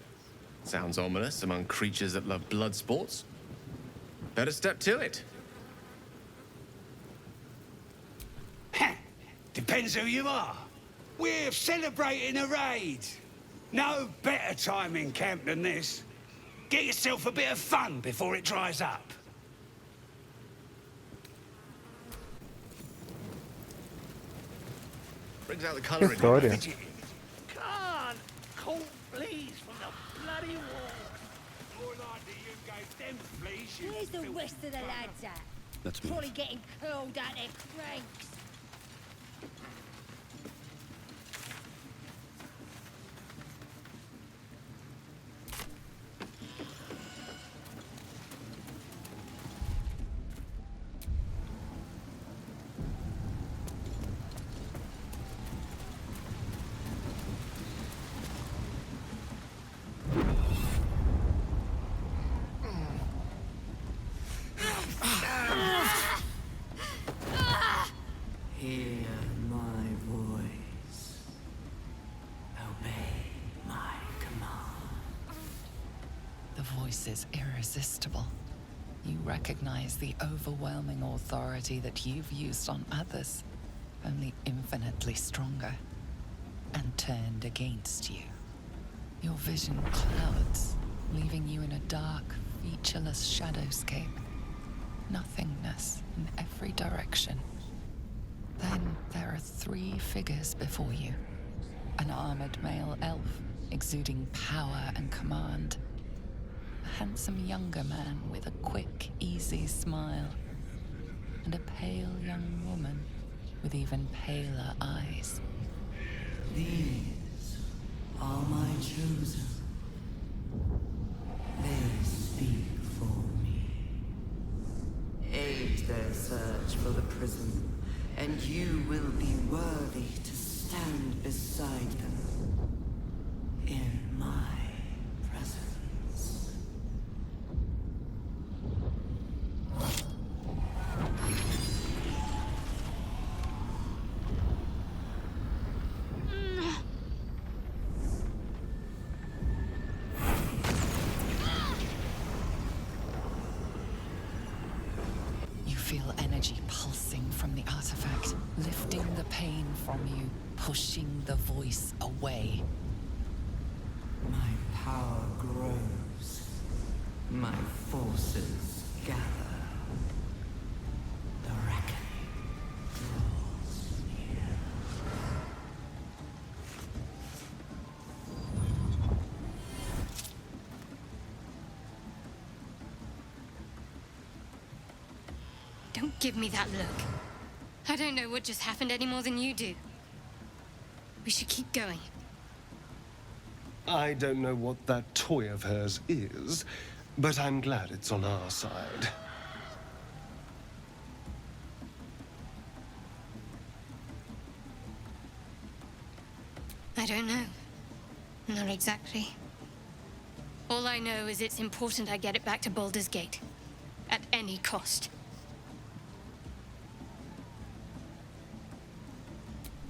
Sounds ominous among creatures that love blood sports. Better step to it. Depends who you are. We're celebrating a raid. No better time in camp than this. Get yourself a bit of fun before it dries up. Brings out the colour in storia. you. Can't call fleas from the bloody wall. More likely you gave them fleas, you Where's the filthy rest of the lads at? Let's move. Probably getting curled out their cranks. Hear my voice. Obey my command. The voice is irresistible. You recognize the overwhelming authority that you've used on others, only infinitely stronger, and turned against you. Your vision clouds, leaving you in a dark, featureless shadowscape. Nothingness in every direction. Then there are 3 figures before you. An armored male elf, exuding power and command. A handsome younger man with a quick, easy smile. And a pale young woman with even paler eyes. These are my chosen. They speak for me. Aid their search for the prison, and you will be worthy to stand beside them in my presence. You feel energy pulsing from the artifact, lifting the pain from you, pushing the voice away. My power grows. My forces gather. The reckoning draws near. Don't give me that look. I don't know what just happened any more than you do. We should keep going. I don't know what that toy of hers is, but I'm glad it's on our side. I don't know. Not exactly. All I know is it's important I get it back to Baldur's Gate. At any cost.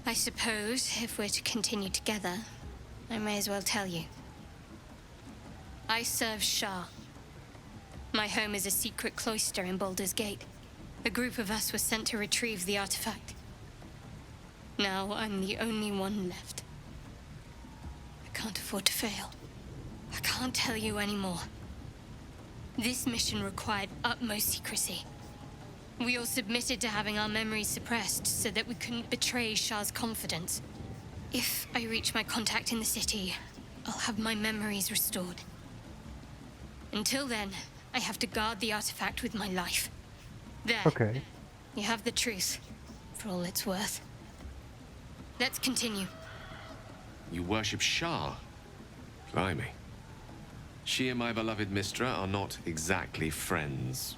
I suppose, if we're to continue together, I may as well tell you. I serve Shah. My home is a secret cloister in Baldur's Gate. A group of us was sent to retrieve the artifact. Now I'm the only one left. I can't afford to fail. I can't tell you anymore. This mission required utmost secrecy. We all submitted to having our memories suppressed so that we couldn't betray Shah's confidence. If I reach my contact in the city, I'll have my memories restored. Until then, I have to guard the artifact with my life. There. Okay. You have the truth, for all it's worth. Let's continue. You worship Shah? Blimey. She and my beloved Mistra are not exactly friends.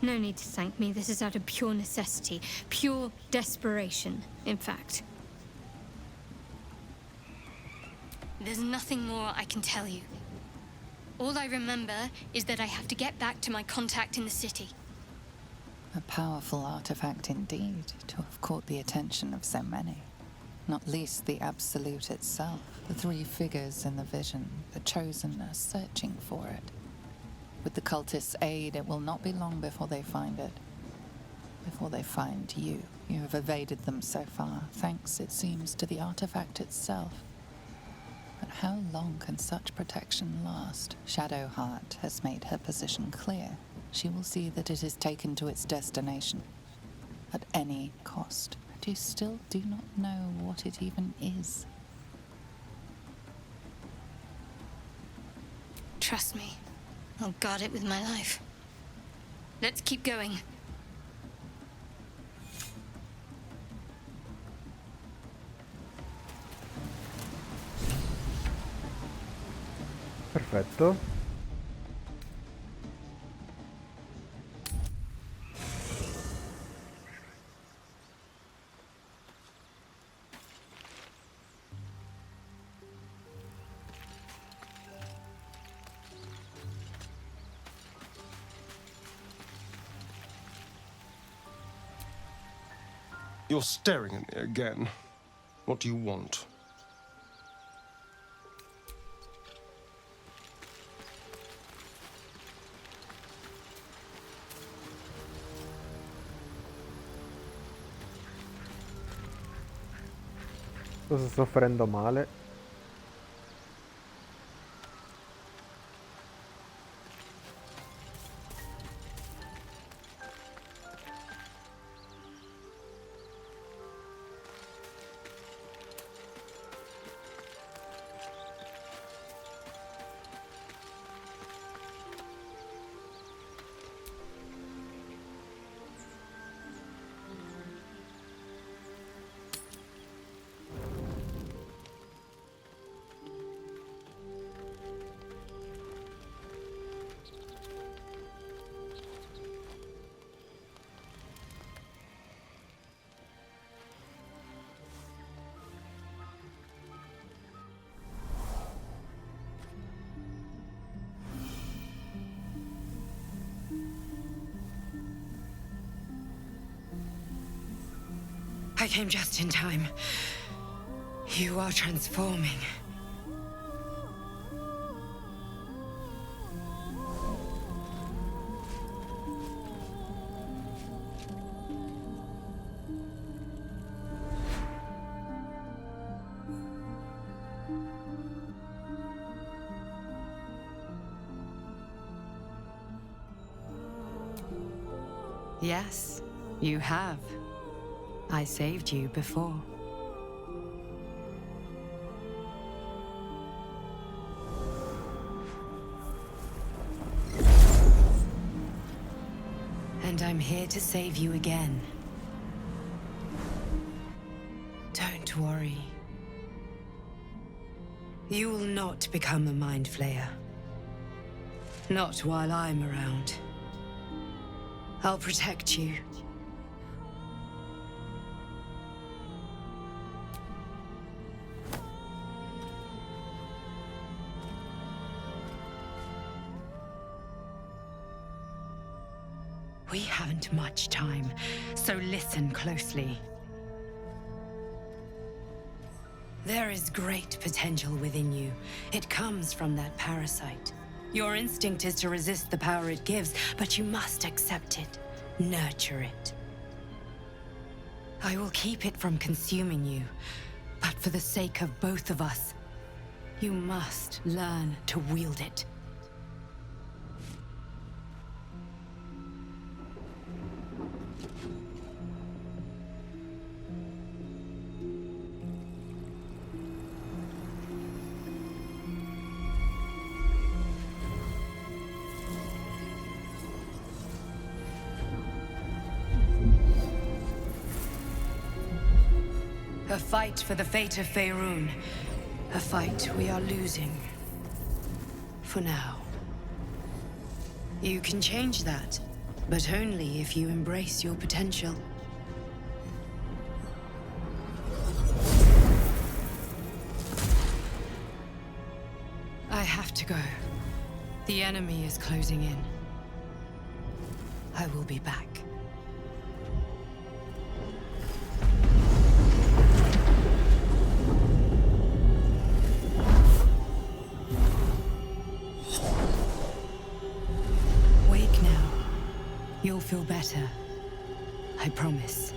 No need to thank me. This is out of pure necessity. Pure desperation, in fact. There's nothing more I can tell you. All I remember is that I have to get back to my contact in the city. A powerful artifact indeed, to have caught the attention of so many. Not least the Absolute itself, the three figures in the vision, the Chosen are searching for it. With the cultists' aid, it will not be long before they find it. Before they find you. You have evaded them so far, thanks, it seems, to the artifact itself. But how long can such protection last? Shadowheart has made her position clear. She will see that it is taken to its destination. At any cost. But you still do not know what it even is. Trust me. I'll guard it with my life. Let's keep going. Perfetto. You're staring at me again. What do you want? Sto soffrendo male. I came just in time. You are transforming. Yes, you have. I saved you before. And I'm here to save you again. Don't worry. You will not become a Mind Flayer. Not while I'm around. I'll protect you. We haven't much time, so listen closely. There is great potential within you. It comes from that parasite. Your instinct is to resist the power it gives, but you must accept it, nurture it. I will keep it from consuming you, but for the sake of both of us, you must learn to wield it. A fight for the fate of Faerun. A fight we are losing. For now. You can change that, but only if you embrace your potential. to go. The enemy is closing in. I will be back. Wake now. You'll feel better. I promise.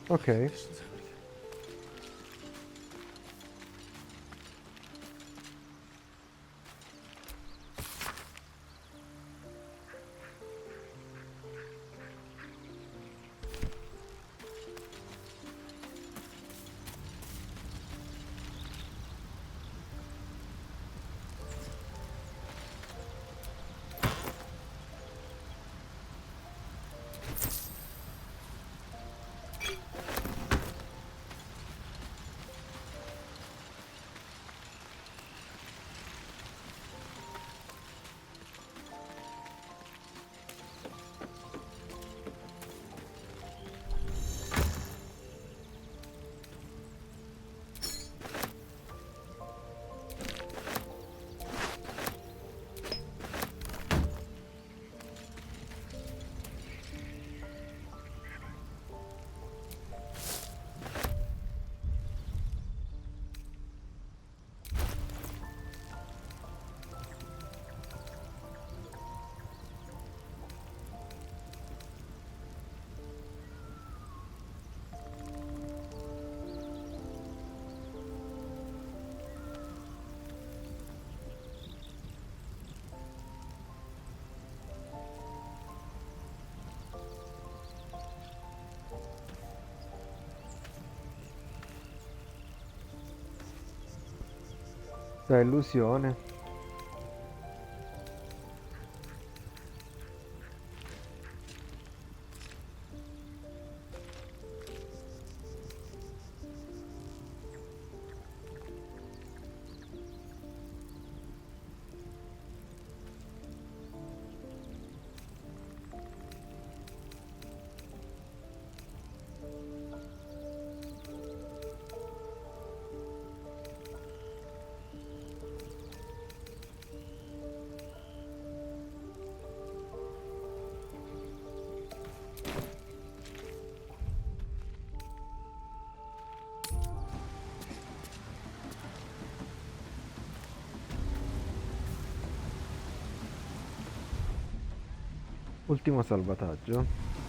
Ok. Da illusione. Ultimo salvataggio.